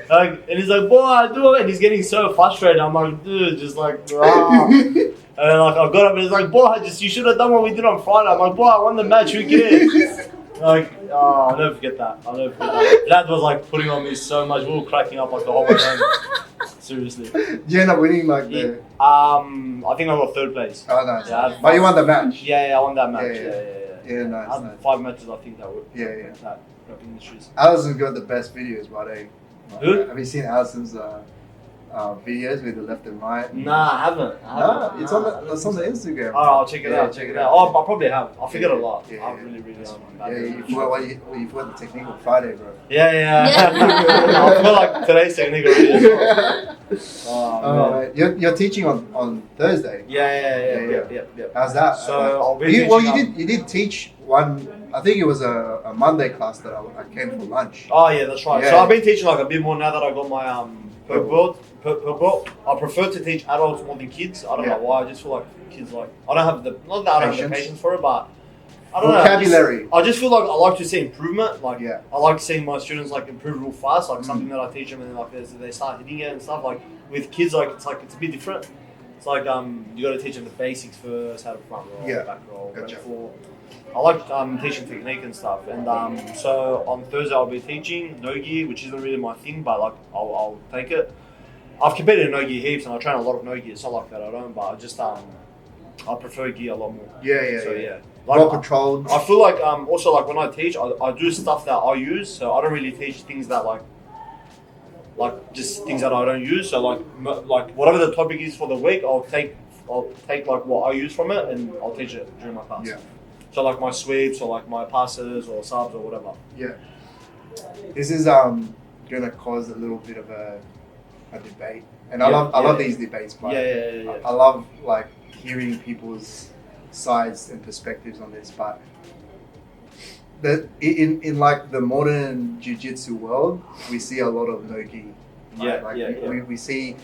Like, and he's like, "Boy, do it," and he's getting so frustrated. I'm like, "Dude, just like." Ah. And then like I got up and he's like, "Boy, you should have done what we did on Friday." I'm like, "Boy, I won the match. Who cares?" Like, oh, I'll never forget that. Dad was like putting on me so much. We were cracking up like the whole time. Seriously. Did you end up winning like the? I think I got 3rd place. Oh nice. Yeah, I had But you won the match. Yeah, I won that match. Yeah, Yeah, nice. I had nice. 5 matches, I think that were. Yeah. That grappling industries. Alison's got the best videos, but Who? have you seen Alison's videos with the left and right? Nah, I haven't. No, it's on the Instagram. Oh, I'll check it Yeah, out. Check it out. Oh, I probably have. I forget a lot. Yeah, I've really bad. Yeah, you forgot the technique on Friday, bro. Yeah. I feel like today's technique already as well. Oh, man. You're teaching on Thursday. Yeah. How's that? So I'll be teaching. You did teach one. I think it was a Monday class that I came for lunch. Oh yeah, that's right. Yeah. So I've been teaching like a bit more now that I got my purple belt. I prefer to teach adults more than kids. I don't know why. I just feel like kids like I don't have the not that I don't have the patience for it, but I don't Vocabulary. know. I just feel like I like to see improvement. Like Yeah. I like seeing my students like improve real fast. Like something that I teach them and then like they start hitting it and stuff. Like with kids, it's a bit different. It's like you got to teach them the basics first, how to front roll, back roll, Gotcha. before. I like teaching technique and stuff, and so on Thursday I'll be teaching no gi, which isn't really my thing, but like I'll take it. I've competed in no gi heaps, and I train a lot of no gi. It's not like that I don't, but I just I prefer gi a lot more. Yeah. Like, Well controlled. I feel like also like when I teach, I do stuff that I use, so I don't really teach things that like just things that I don't use. So like whatever the topic is for the week, I'll take like what I use from it, and I'll teach it during my class. Yeah. So like my sweeps or like my passes or subs or whatever. Yeah. This is gonna cause a little bit of a debate, and I love these debates. But Yeah. I love like hearing people's sides and perspectives on this. But in like the modern jiu-jitsu world, we see a lot of no-gi. Right? We see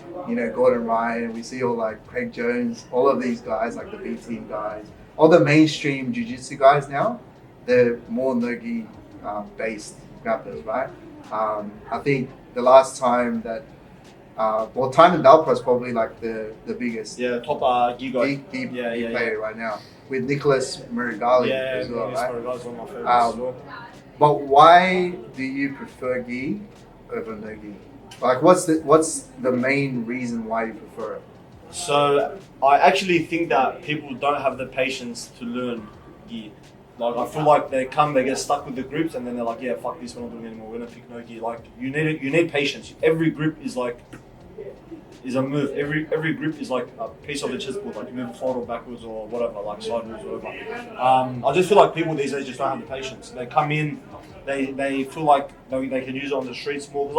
Gordon Ryan, we see all like Craig Jones, all of these guys like the B team guys. All the mainstream jiu-jitsu guys now, they're more no-gi based grapplers, right? I think the last time that, Time and Dalpa is probably like the biggest Top gi guy. gi player right now, with Nicholas Murigali as well, right? Murigali's one of my favorites as well. But why do you prefer gi over no-gi? Like, what's the main reason why you prefer it? So I actually think that people don't have the patience to learn gi. Like I feel like they get stuck with the groups, and then they're like, yeah, fuck this, we're not doing it anymore. We're gonna pick no gi. Like you need patience. Every group is a move. Every group is like a piece of the chessboard. Like you move forward or backwards or whatever, like sideways or whatever. I just feel like people these days just don't have the patience. They come in, they feel like they can use it on the streets more.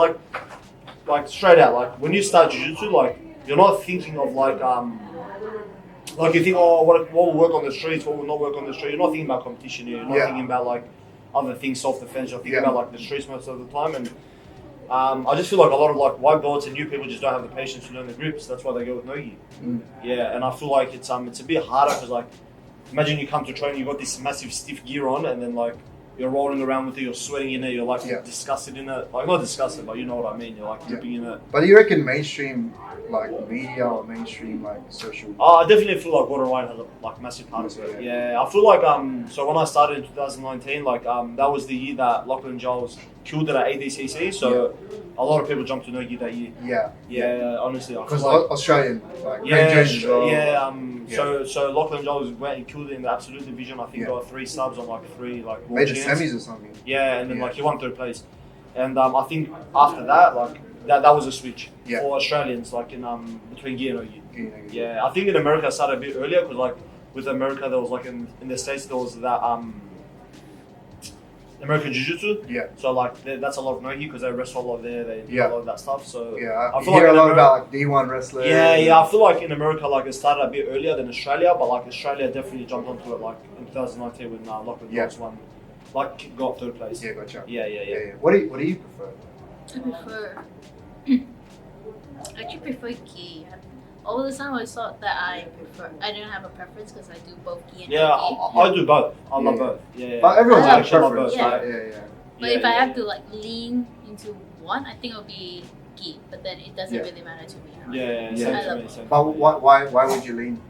Like straight out, like when you start jiu-jitsu, like you're not thinking of like you think, oh, what will work on the streets, what will not work on the street. You're not thinking about competition here. You're not thinking about like other things, self-defense. You're thinking about like the streets most of the time. And I just feel like a lot of like white belts and new people just don't have the patience to learn the grips. That's why they go with no-gi. Yeah, and I feel like it's a bit harder because like imagine you come to train, you got this massive stiff gear on, and then like you're rolling around with it, you're sweating in it, you're like disgusted in it. Like not disgusted, but you know what I mean. You're like dripping in it. But do you reckon mainstream like media or mainstream like social? I definitely feel like Gordon Ryan has a massive part of it. Yeah, I feel like so when I started in 2019, like that was the year that Lachlan Giles killed it at ADCC. So a lot of people jumped to no-gi that year. Yeah. Honestly, because like, Australian, like Jones as well. So Lachlan Giles went and killed it in the absolute division. I think got 3 subs on like 3 like world made the champs. semis or something. Yeah, and then like he won 3rd place. And I think after that, like that was a switch Yeah. for Australians, like in between gi and no gi. Gi and no gi. Yeah, I think in America it started a bit earlier because like with America there was like in the States there was that American Jiu-Jitsu. Yeah. So like that's a lot of no-gi because they wrestle a lot there. They do Yeah. a lot of that stuff. So Yeah, I you feel hear like a lot in about like D1 wrestlers. yeah. I feel like in America like it started a bit earlier than Australia, but like Australia definitely jumped onto it like in 2019 when Lachlan Yeah. Dobbs won, like got third place. Yeah, gotcha. Yeah. Yeah. What do you prefer? I prefer. I actually prefer gi. All the time I thought that I didn't have a preference because I do both gi and Yeah, no gi. I do both. I love Yeah. both. Yeah. But everyone's I got a actually love preference, both. Yeah. right? Yeah. But if I have to like lean into one, I think it'll be gi. But then it doesn't Yeah. really matter to me. Yeah. Yeah. I love Same. But why would you lean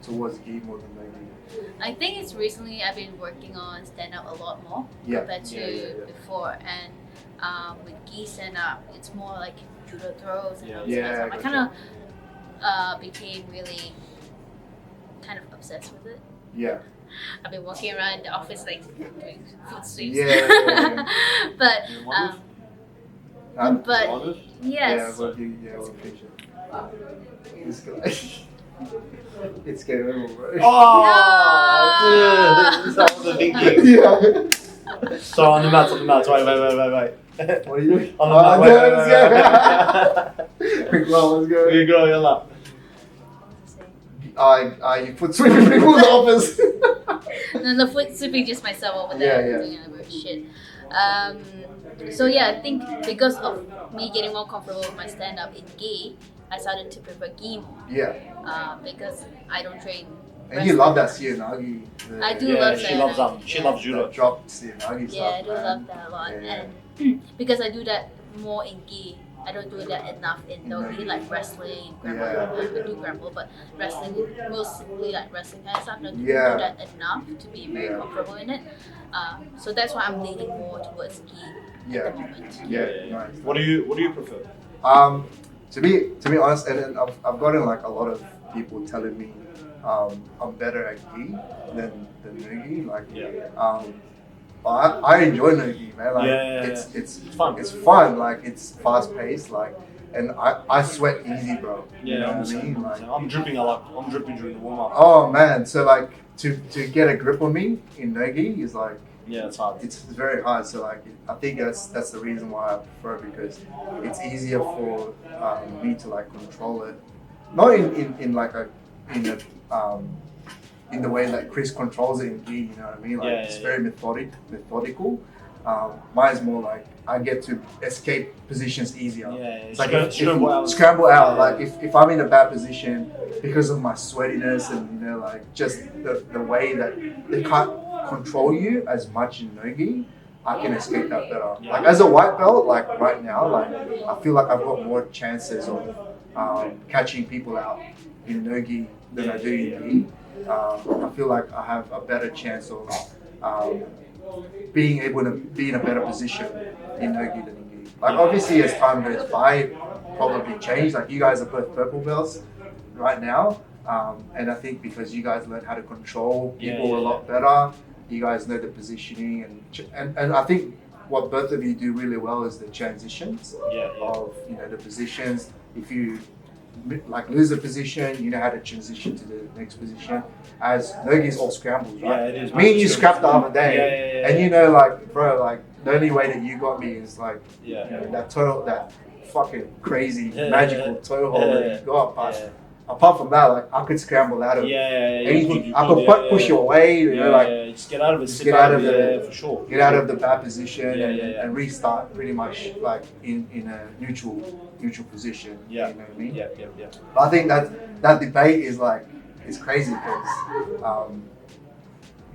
towards gi more than no gi? I think it's recently I've been working on stand up a lot more Yeah. compared to Yeah. before, and with gi stand up, it's more like judo throws and those Yeah, kind of stuff. I gotcha. kind of became really kind of obsessed with it. Yeah. I've been walking around the office like doing foot sweeps. Yeah. but Huh? but Yeah, yes, we'll finish it. This guy. It's game over, bro. Oh, dude, that was a big thing. Yeah. So on the mats. Wait. What are you doing? On the mats. Wait. Quick one, let's go. You go, yalla. You put sweeping people in the office. no, the foot sweeping just myself over there Yeah. doing other shit. So yeah, I think because of me getting more comfortable with my stand up in gi, I started to prefer gi more. Yeah. Because I don't train. And you love that Siyanagi. I do Yeah, love she that. loves she loves judo. That drop Siyanagi stuff. Yeah, I do man. love that a lot. Yeah. And because I do that more in gi, I don't do that enough in no-gi, like wrestling, grapple. Yeah. I do grapple, but wrestling, mostly like wrestling kind of stuff, I don't Yeah. do that enough to be very Yeah. comfortable in it. So that's why I'm leaning more towards gi Yeah. at the moment. Yeah, nice. What do you prefer? To be honest, and then I've gotten like a lot of people telling me I'm better at gi than no-gi. Like, I enjoy no-gi, man. Like, it's fun. It's fun. Like, it's fast paced. Like, and I sweat easy, bro. Yeah, You know what I mean? Like, I'm dripping a lot. I'm dripping during the warm up. oh man. So like to get a grip on me in no-gi is like. Yeah, it's hard. It's very hard. So like, I think that's the reason why I prefer it, because it's easier for me to like control it, not in like a in the way that Chris controls it in gi. You know what I mean? Like it's very methodical. Mine's more like I get to escape positions easier. Yeah, It's like scramble out. Like if I'm in a bad position because of my sweatiness and like just the way that they can't control you as much in no-gi, I can escape that better. Yeah. Like as a white belt, like right now, like I feel like I've got more chances of catching people out in no-gi than I do in gi. I feel like I have a better chance of being able to be in a better position in no-gi than in gi. Like obviously as time goes by, probably change. Like you guys are both purple belts right now. And I think because you guys learn how to control people a lot better, you guys know the positioning and I think what both of you do really well is the transitions of the positions. If you like lose a position, you know how to transition to the next position. As no-gi is all scrambles, right? Yeah, it is. Me and you scrapped the other day, and you know, like, bro, like the only way that you got me is like, that fucking crazy magical toe hold that you got, but. Apart from that, like I could scramble out of anything. I could push you away, just get out of it. Just get out of it for sure. Get out of the bad position and restart pretty much like in a neutral position. Yeah. You know what I mean? Yeah. But I think that debate is like it's crazy because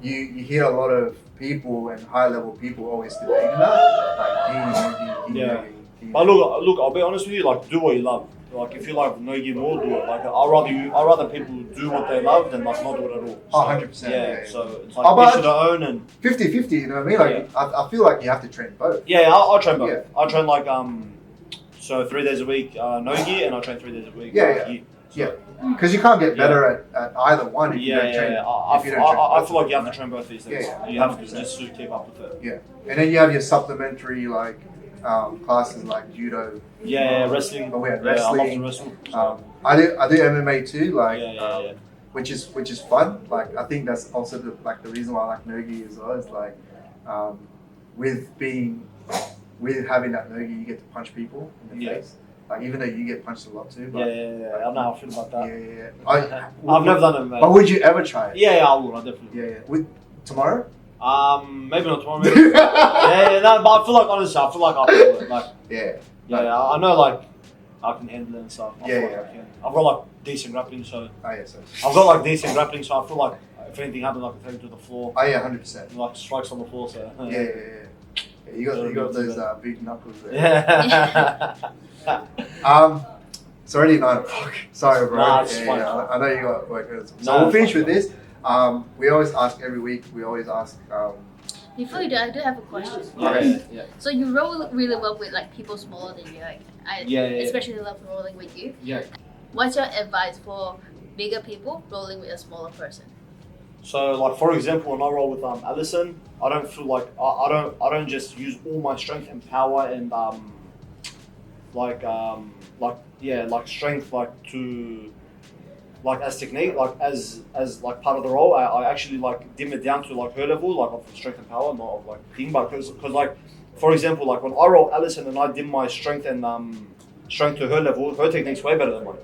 you hear a lot of people and high level people always debating that, like But look, I'll be honest with you. Like, do what you love. Like, if you like no-gi more, do it. Like, I'd rather people do what they love than like not do it at all. So, 100%. Yeah. So it's like each to their own and 50-50. You know what I mean? Like I feel like you have to train both. Yeah, I'll train both. Yeah. I'll train like so 3 days a week no-gi, and I'll train 3 days a week. Gi. Yeah, because you can't get better at either one if you don't train. I feel like you have to train both these things. Yeah. You have to just to keep up with it. Yeah, and then you have your supplementary like classes like judo. Wrestling. But we had Yeah, I love to wrestling. wrestle. I do MMA too. Like Yeah. which is fun. Like I think that's also the reason why I like nogi as well. Is like with having that nogi, you get to punch people in the face. Like even though you get punched a lot too. But, Yeah. I don't know how I feel about that. Yeah. I've never done it, mate. But would you ever try it? Yeah, I would. I definitely. Yeah. With tomorrow? Maybe not tomorrow. Maybe. No, but I feel like honestly, I feel like I can do it. Like, Yeah. I know like I can handle it and stuff. I feel Yeah. like I can. I've got like decent grappling, so Oh yeah, so. I've got like decent grappling, so I feel like if anything happens, I can take it to the floor. Oh yeah, 100%. Like strikes on the floor, so. Yeah. You got those big knuckles there. Yeah. It's already 9 o'clock. Sorry, bro. Nah, it's fine. I know you got work. So Nah, we'll finish fine. with this. We always ask every week. We always ask. Before you do, I do have a question. Yeah. So you roll really well with like people smaller than you. Like I especially love rolling with you. Yeah. What's your advice for bigger people rolling with a smaller person? So, like for example, when I roll with Alison, I don't feel like I don't just use all my strength and power and strength to like as technique, like as like part of the role. I actually like dim it down to like her level, like of strength and power, not of like thing. But because like for example, like when I roll Alison and I dim my strength and strength to her level, her technique's way better than mine.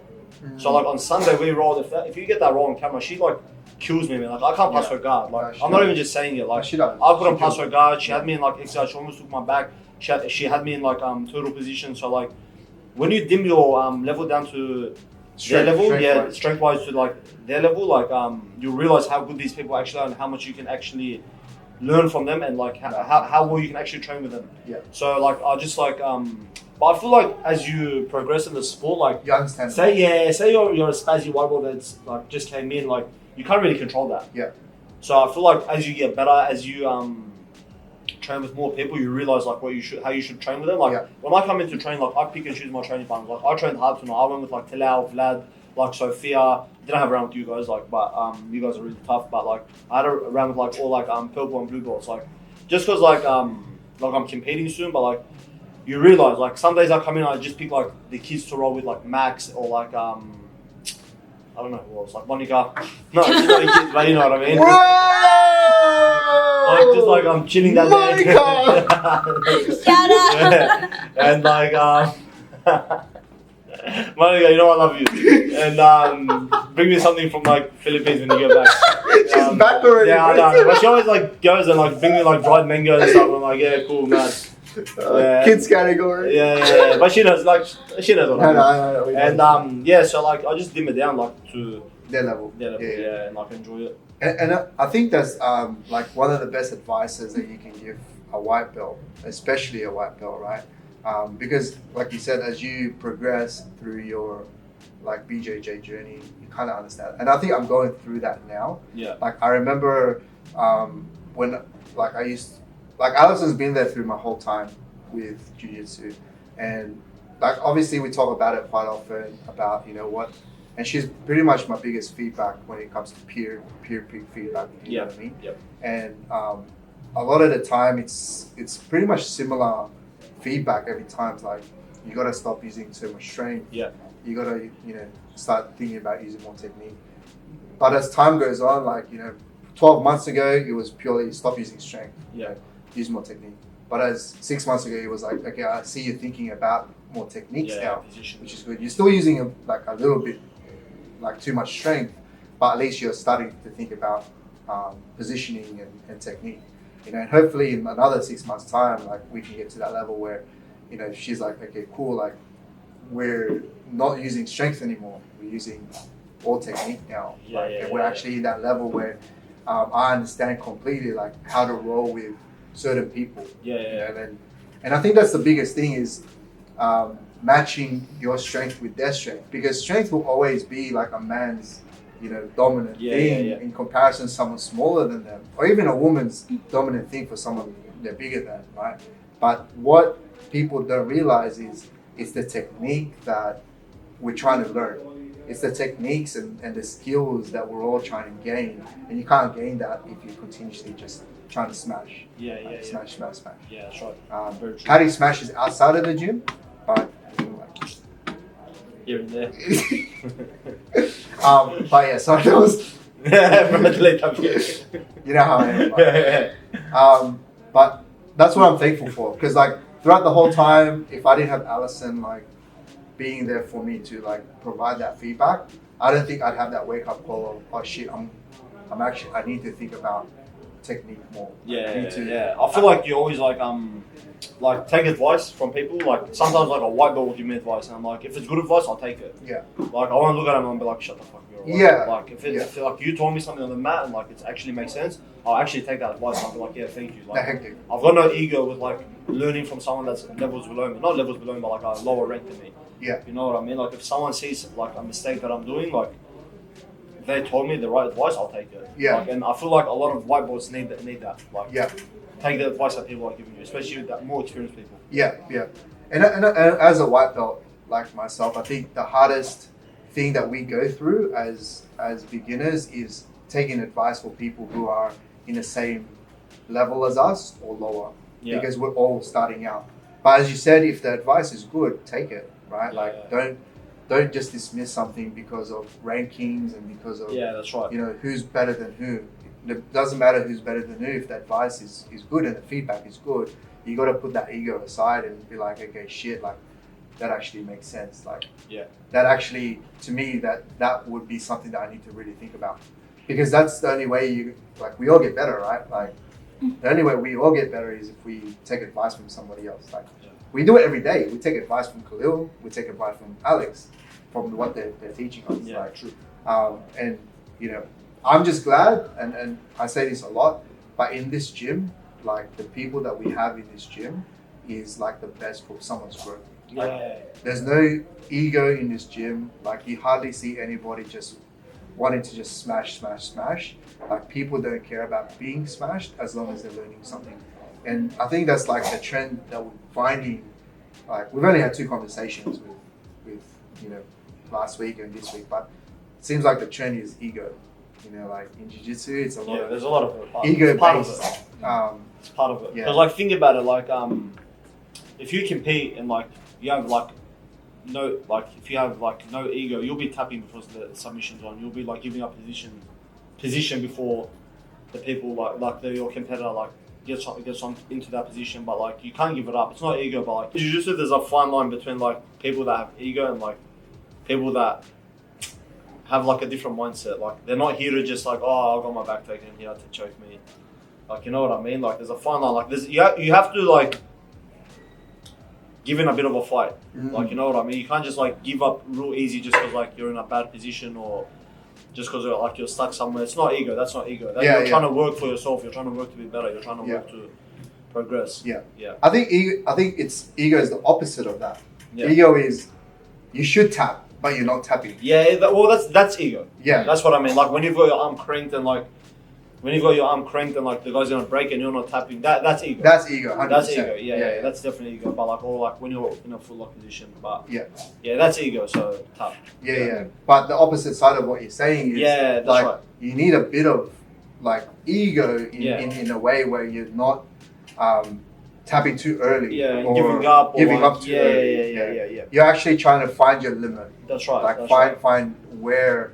So like on Sunday we rolled. If you get that roll on camera, she like kills me, man. Like I can't pass her guard. Like I'm not even just saying it. Like I couldn't pass her guard. She had me in like exercise. She almost took my back. She had me in like turtle position. So like when you dim your level down to their level, strength wise to like their level, like you realize how good these people actually are and how much you can actually learn from them and like how well you can actually train with them. Yeah. So like I just like but I feel like as you progress in the sport, like You understand? say you're a spazzy white belt that's like just came in, like you can't really control that. Yeah. So I feel like as you get better, as you train with more people, you realize like how you should train with them. Like when I come into train, like I pick and choose my training partners. Like I trained hard tonight. I went with like Tilal, Vlad, like Sophia. Didn't have a round with you guys, like, but you guys are really tough. But like I had a round with like all like purple and blue belts. Like just because like I'm competing soon, but like you realize like some days I come in, I just pick like the kids to roll with like Max or like I don't know who else, like Monica. No, just like kids, but you know what I mean. Like just like I'm chilling that day. Shout out! And like Monica, you know I love you. And bring me something from like Philippines when you get back. She's back already. Yeah, I know. But she always like goes and like bring me like dried mango and stuff. I'm like, yeah, cool, man. Kids category. Yeah. But she knows what I mean. No. And so like I just dim it down like to Their level. yeah, and like enjoy it. And I think that's like one of the best advices that you can give a white belt, especially a white belt, right? Because like you said, as you progress through your like BJJ journey, you kind of understand. And I think I'm going through that now. Yeah. Like I remember when like Alison's been there through my whole time with Jiu-Jitsu, and like obviously we talk about it quite often about what. And she's pretty much my biggest feedback when it comes to peer feedback. You know what I mean? Yep. And a lot of the time, it's pretty much similar feedback every time. It's like you gotta stop using so much strength. Yeah. You gotta start thinking about using more technique. But as time goes on, like 12 months ago, it was purely stop using strength. Yeah. Use more technique. But as 6 months ago, it was like, okay, I see you thinking about more techniques now, position. which is good. You're still using a little bit. Like too much strength, but at least you're starting to think about positioning and technique, and hopefully in another 6 months time, like we can get to that level where, she's like, okay, cool, like we're not using strength anymore, we're using all technique now. We're actually in that level where I understand completely like how to roll with certain people. And I think that's the biggest thing is matching your strength with their strength, because strength will always be like a man's dominant thing in comparison to someone smaller than them, or even a woman's dominant thing for someone they're bigger than, right? But what people don't realize is it's the technique that we're trying to learn. it's the techniques and the skills that we're all trying to gain, and you can't gain that if you continuously just trying to smash. Smash. Yeah, that's right. Very true. Paddy smashes outside of the gym, but Here and there. but yeah, so that was. You know how I am. Like, but that's what I'm thankful for, because like throughout the whole time, if I didn't have Alison like being there for me to like provide that feedback, I don't think I'd have that wake up call of, oh shit, I need to think about technique more. I feel like you always like take advice from people. Like sometimes like a white belt will give me advice, and I'm like, if it's good advice, I'll take it. Yeah. Like I won't look at him and be like, shut the fuck up. Yeah. Like if like you told me something on the mat and like it actually makes sense, I'll actually take that advice. And I'll be like, yeah, thank you. Like I've got no ego with like learning from someone that's levels below me, not levels below me, but like a lower rank than me. Yeah. You know what I mean? Like if someone sees like a mistake that I'm doing, like they told me the right advice, I'll take it. Yeah. Like, and I feel like a lot of white belts need that. Like yeah. Take the advice that people are giving you, especially with that more experienced people. Yeah. And as a white belt like myself, I think the hardest thing that we go through as beginners is taking advice from people who are in the same level as us or lower, because we're all starting out. But as you said, if the advice is good, take it, right? Don't just dismiss something because of rankings and because of that's right. You know, who's better than who. It doesn't matter who's better than who. If the advice is good and the feedback is good, you got to put that ego aside and be like, okay, shit, like that actually makes sense. Like, that actually, to me, that would be something that I need to really think about, because that's the only way we all get better, right? Like, the only way we all get better is if we take advice from somebody else. Like, we do it every day. We take advice from Khalil. We take advice from Alex, from what they're teaching us. Yeah, true. And you know, I'm just glad, and I say this a lot, but in this gym, like the people that we have in this gym is like the best for someone's growth. Like, there's no ego in this gym. Like you hardly see anybody just wanting to just smash. Like people don't care about being smashed as long as they're learning something. And I think that's like the trend that we're finding. Like we've only had 2 conversations with you know, last week and this week, but it seems like the trend is ego. You know, like in Jiu-Jitsu, it's a lot of there's a lot of ego part based. of it. It's part of it. Yeah. Because like think about it, like if you compete and like you have like no, like if you have like no ego, you'll be tapping before the submission's on. You'll be like giving up position before the people like your competitor like gets on into that position. But like you can't give it up. It's not ego, but like Jiu-Jitsu, there's a fine line between like people that have ego and like people that have like a different mindset. Like they're not here to just like, oh, I got my back taken here to choke me. Like, you know what I mean? Like there's a fine line. Like there's you have to like give in a bit of a fight. Like, you know what I mean? You can't just like give up real easy just because like you're in a bad position or just because like you're stuck somewhere. It's not ego. That's not ego. You're trying to work for yourself. You're trying to work to be better. You're trying to work to progress. Yeah. I think ego is the opposite of that. Ego is you should tap, but you're not tapping. That's ego. Yeah, that's what I mean. Like when you've got your arm cranked and like the guy's gonna break and you're not tapping. That's ego. That's ego. 100%. That's ego. Yeah, that's definitely ego. But like, or like when you're in a full lock position. But that's ego. So tap. Yeah. But the opposite side of what you're saying is that's like right. You need a bit of like ego in a way where you're not tapping too early. Or giving up. Giving up too early. Yeah. You're actually trying to find your limit. That's right. Like find where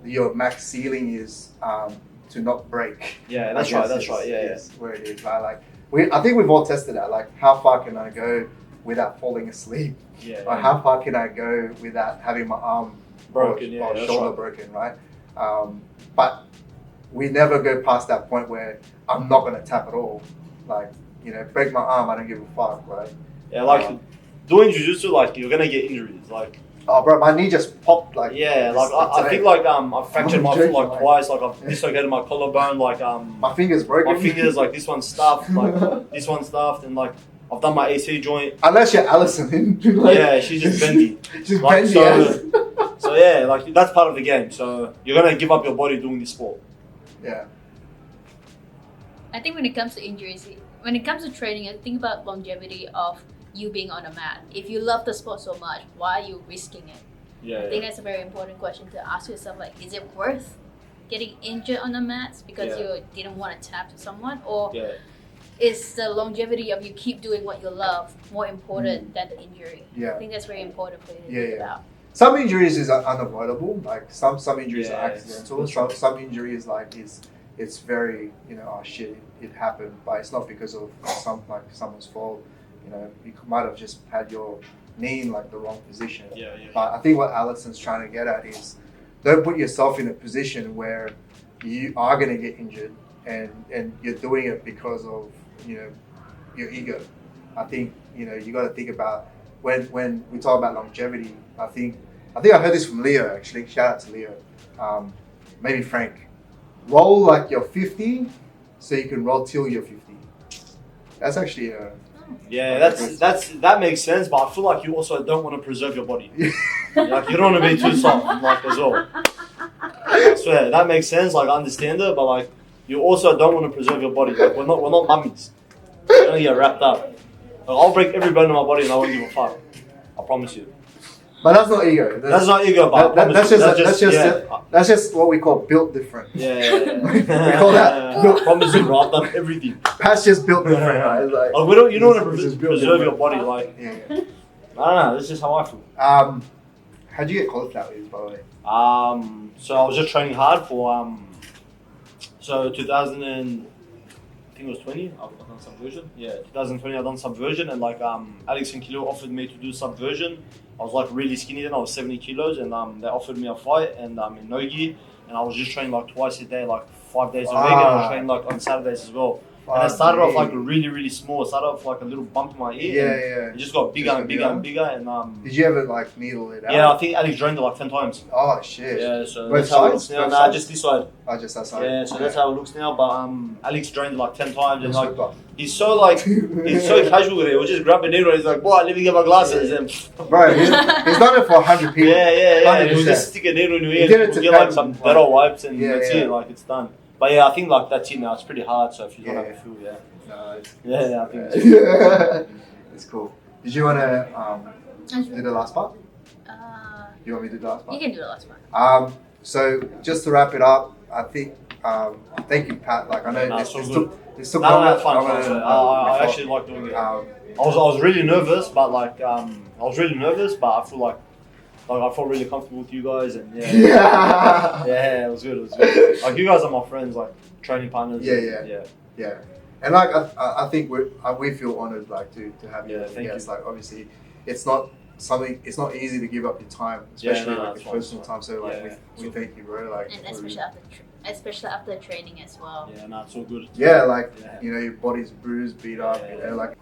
your max ceiling is to not break. Yeah, that's right. Yeah. Where it is. Right? Like I think we've all tested that. Like how far can I go without falling asleep? Or how far can I go without having my arm broken or shoulder broken, right? But we never go past that point where I'm not going to tap at all. Like, you know, break my arm, I don't give a fuck, right? Yeah, like doing jiu-jitsu, like you're gonna get injuries. Like, oh, bro, my knee just popped. Like, I think like I fractured my foot like twice. Like I've dislocated my collarbone. Like my finger's broken. My fingers, like this one's stuffed. Like this one's stuffed, and like I've done my AC joint. Unless you're Alison, like, she's just bendy. She's like, bendy. So yeah, like that's part of the game. So you're gonna give up your body doing this sport. Yeah. I think when it comes to injuries, when it comes to training, I think about longevity of you being on a mat. If you love the sport so much, why are you risking it? I think that's a very important question to ask yourself. Like, is it worth getting injured on the mats because you didn't want to tap to someone, or is the longevity of you keep doing what you love more important than the injury? I think that's very important for you to think about. Some injuries is unavoidable. Like some injuries are accidental. Some injuries like it's very oh shit, it happened, but it's not because of someone's fault. You might have just had your knee in like the wrong position. But I think what Alison's trying to get at is don't put yourself in a position where you are going to get injured and you're doing it because of your ego. I think you got to think about when we talk about longevity. I think I heard this from Leo actually. Shout out to Leo. Maybe Frank. Roll like you're 50, so you can roll till you're 50. That's actually that makes sense. But I feel like you also don't want to preserve your body. Like you don't want to be too soft, like as well. I swear that makes sense. Like I understand it, but like you also don't want to preserve your body. Like we're not mummies. We're gonna get wrapped up. Like, I'll break every bone in my body and I won't give a fuck. I promise you. But that's not ego. That's not ego, but that's just what we call built different. Yeah. We call that. I promise you, bro. I've done everything. Pat's just built different. Right? Like, you don't want to preserve your body. Like, I don't know. That's just how I feel. How'd you get cauliflower ears, by the way? So I was just training hard for 2000 and I think it was 20. I've done subversion. 2020 I've done subversion, and like Alex and Kilo offered me to do subversion. I was like really skinny then. I was 70 kilos, and they offered me a fight and in no-gi, and I was just training like twice a day, like 5 days a week, and I was training like on Saturdays as well. And I started off like really, really small. I started off like a little bump in my ear. It just got bigger and bigger and bigger. And did you ever like needle it out? Yeah, I think Alex drained it like 10 times. Oh shit. Yeah, so both that's how it sides? looks now. Nah, just this side. Oh, just that side. Yeah, so that's how it looks now. But Alex drained it like 10 times, and like he's so casual with it. We'll just grab a needle and he's like, boy, let me get my glasses. And bro, he's done it for 100 people. Yeah. We'll just stick a needle in your ear. We'll get like some Dettol wipes, and that's it. Like it's done. But yeah, I think like that's it now. It's pretty hard. So if you don't have a feel, I think it's cool. Did you want to do the last part? You want me to do the last part? You can do the last part. So just to wrap it up, I think thank you, Pat. Like I know it's still fun. I actually like doing it. I was really nervous, but I feel like I felt really comfortable with you guys, and it was good. Like you guys are my friends, like training partners. Yeah. And like I think we feel honoured like to have you. Thank you. Like obviously, it's not easy to give up your time, especially like your personal time. So like we thank you, bro. Like and especially after training as well. Yeah, no, it's all good. Yeah, like your body's bruised, beat up. Like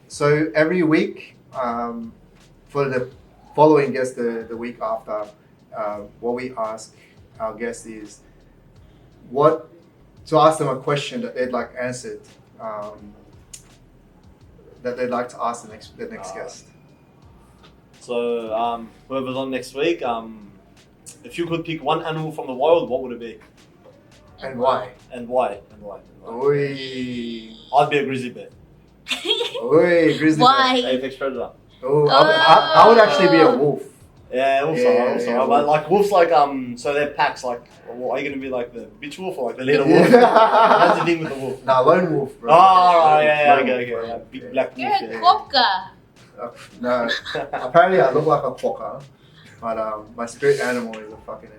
so every week for the following guest the week after, what we ask our guests is to ask them a question that they'd like answered, that they'd like to ask the next guest. So whoever's on next week, if you could pick one animal from the wild, what would it be? And why? Oi. I'd be a grizzly bear. Oi, grizzly Why? bear. Apex predator. Oh, I would actually be a wolf. Yeah, wolves are. But like wolves, like so they're packs. Like, are you gonna be like the bitch wolf or like the leader wolf? That's the thing with the wolf. Nah, lone wolf, bro. Oh, okay. Big black wolf. You're a quokka. No, apparently I look like a quokka, but my spirit animal is a fucking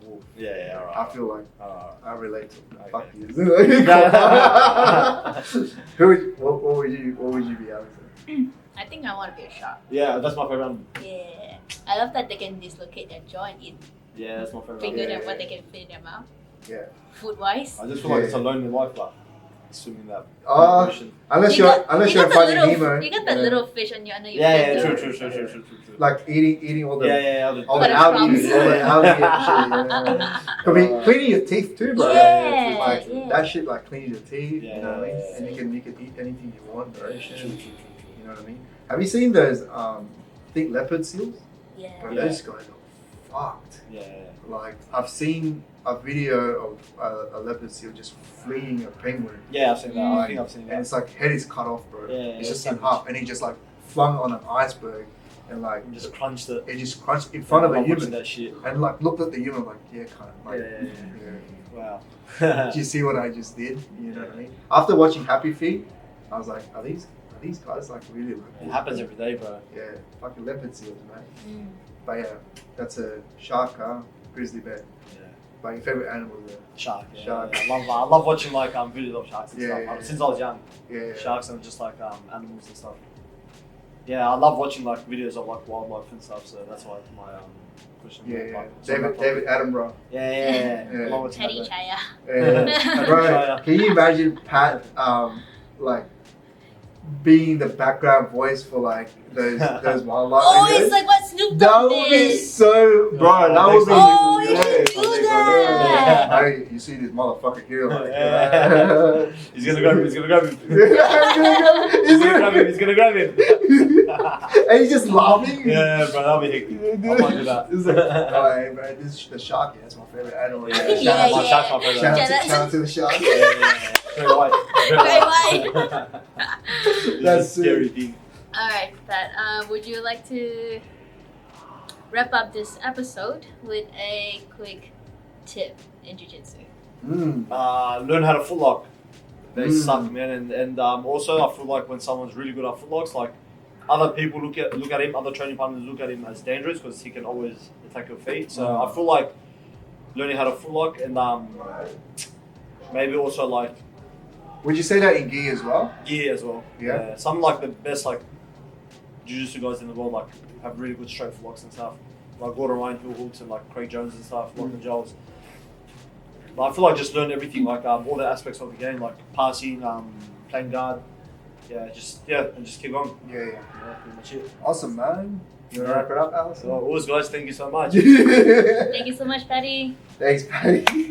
wolf. Yeah, alright. I feel like I relate to it. Okay. Fuck you. What would you be, Alison? I think I want to be a shark. Yeah, that's my favorite animal. Yeah. I love that they can dislocate their joint in Yeah, that's my favorite bigger animal. than what they can fit in their mouth. Yeah. Food wise. I just feel like it's a lonely life, like swimming that. Unless you're finding Nemo. You got that little fish on your under your Yeah, finger. true. Like eating all the all the the algae, crumbs. all the algae and shit. Could be cleaning your teeth too, bro. Yeah. That shit like cleans your teeth. Yeah, you know what I mean? yeah. And you can eat anything you want, bro. True. You know what I mean? Have you seen those I think leopard seals? Yeah. Bro, those guys are fucked. Yeah. Like I've seen a video of a leopard seal just fleeing a penguin. Yeah, I've seen that. I think I've seen And that. it's like head is cut off, bro. Yeah, it's just yeah, in half, and he just like flung on an iceberg, and like And just crunched it. it just crunched in front of a I'm watching human, that shit. and like looked at the human like, yeah, kind of like, Wow. Do you see what I just did? You know what I mean? After watching Happy Feet, I was like, are these guys like really like? It happens every day, bro. Yeah, fucking leopard seals, man. Mm. But yeah, that's a shark, grizzly bear. Yeah. But your favorite animal is Shark. Yeah, Shark. yeah. I love watching like videos of sharks and Yeah, stuff. yeah, yeah. Since I was young, yeah. sharks and just like animals and stuff. Yeah, I love watching like videos of like wildlife and stuff. So that's why my question. Yeah. Like, David Attenborough. Yeah. Yeah. I love watching Teddy that. Chaya. Yeah. Bro, can you imagine Pat like being the background voice for like those wildlife Oh, videos? it's like what Snoop That Dogg would be did. so, bro. That would be. Oh, you yeah. can do that. Hey, you see this motherfucker here? Like, Yeah. He's gonna grab him. He's gonna grab him. He's gonna grab him. And he's just laughing. Yeah, bro, that'll be hectic. I might do that. It's like, oh, hey, bro, this is the shark. Yeah, that's my favorite animal. Yeah, Yeah, my yeah. shark's my favorite. Shout out to the shark. Yeah. Very white. Very white. That's That's a scary thing. Alright, Pat, would you like to wrap up this episode with a quick tip in Jiu-Jitsu? Learn how to footlock. They Mm. suck, man. And also, I feel like when someone's really good at footlocks, like other people look at him, other training partners look at him as dangerous because he can always attack your feet. So I feel like learning how to footlock and maybe also like Would you say that in gi as well? gear as well. Yeah. Some like the best like jiu-jitsu guys in the world like have really good straight footlocks and stuff. Like Gordon Ryan, Hill Hooks, and like Craig Jones and stuff, Lachlan Giles. But I feel like just learn everything, like all the aspects of the game, like passing, playing guard. And just keep on. Yeah. Yeah, pretty much it. Awesome, man. You want to wrap it up, Alice? So, always, guys, thank you so much. Thank you so much, Patty. Thanks, Patty.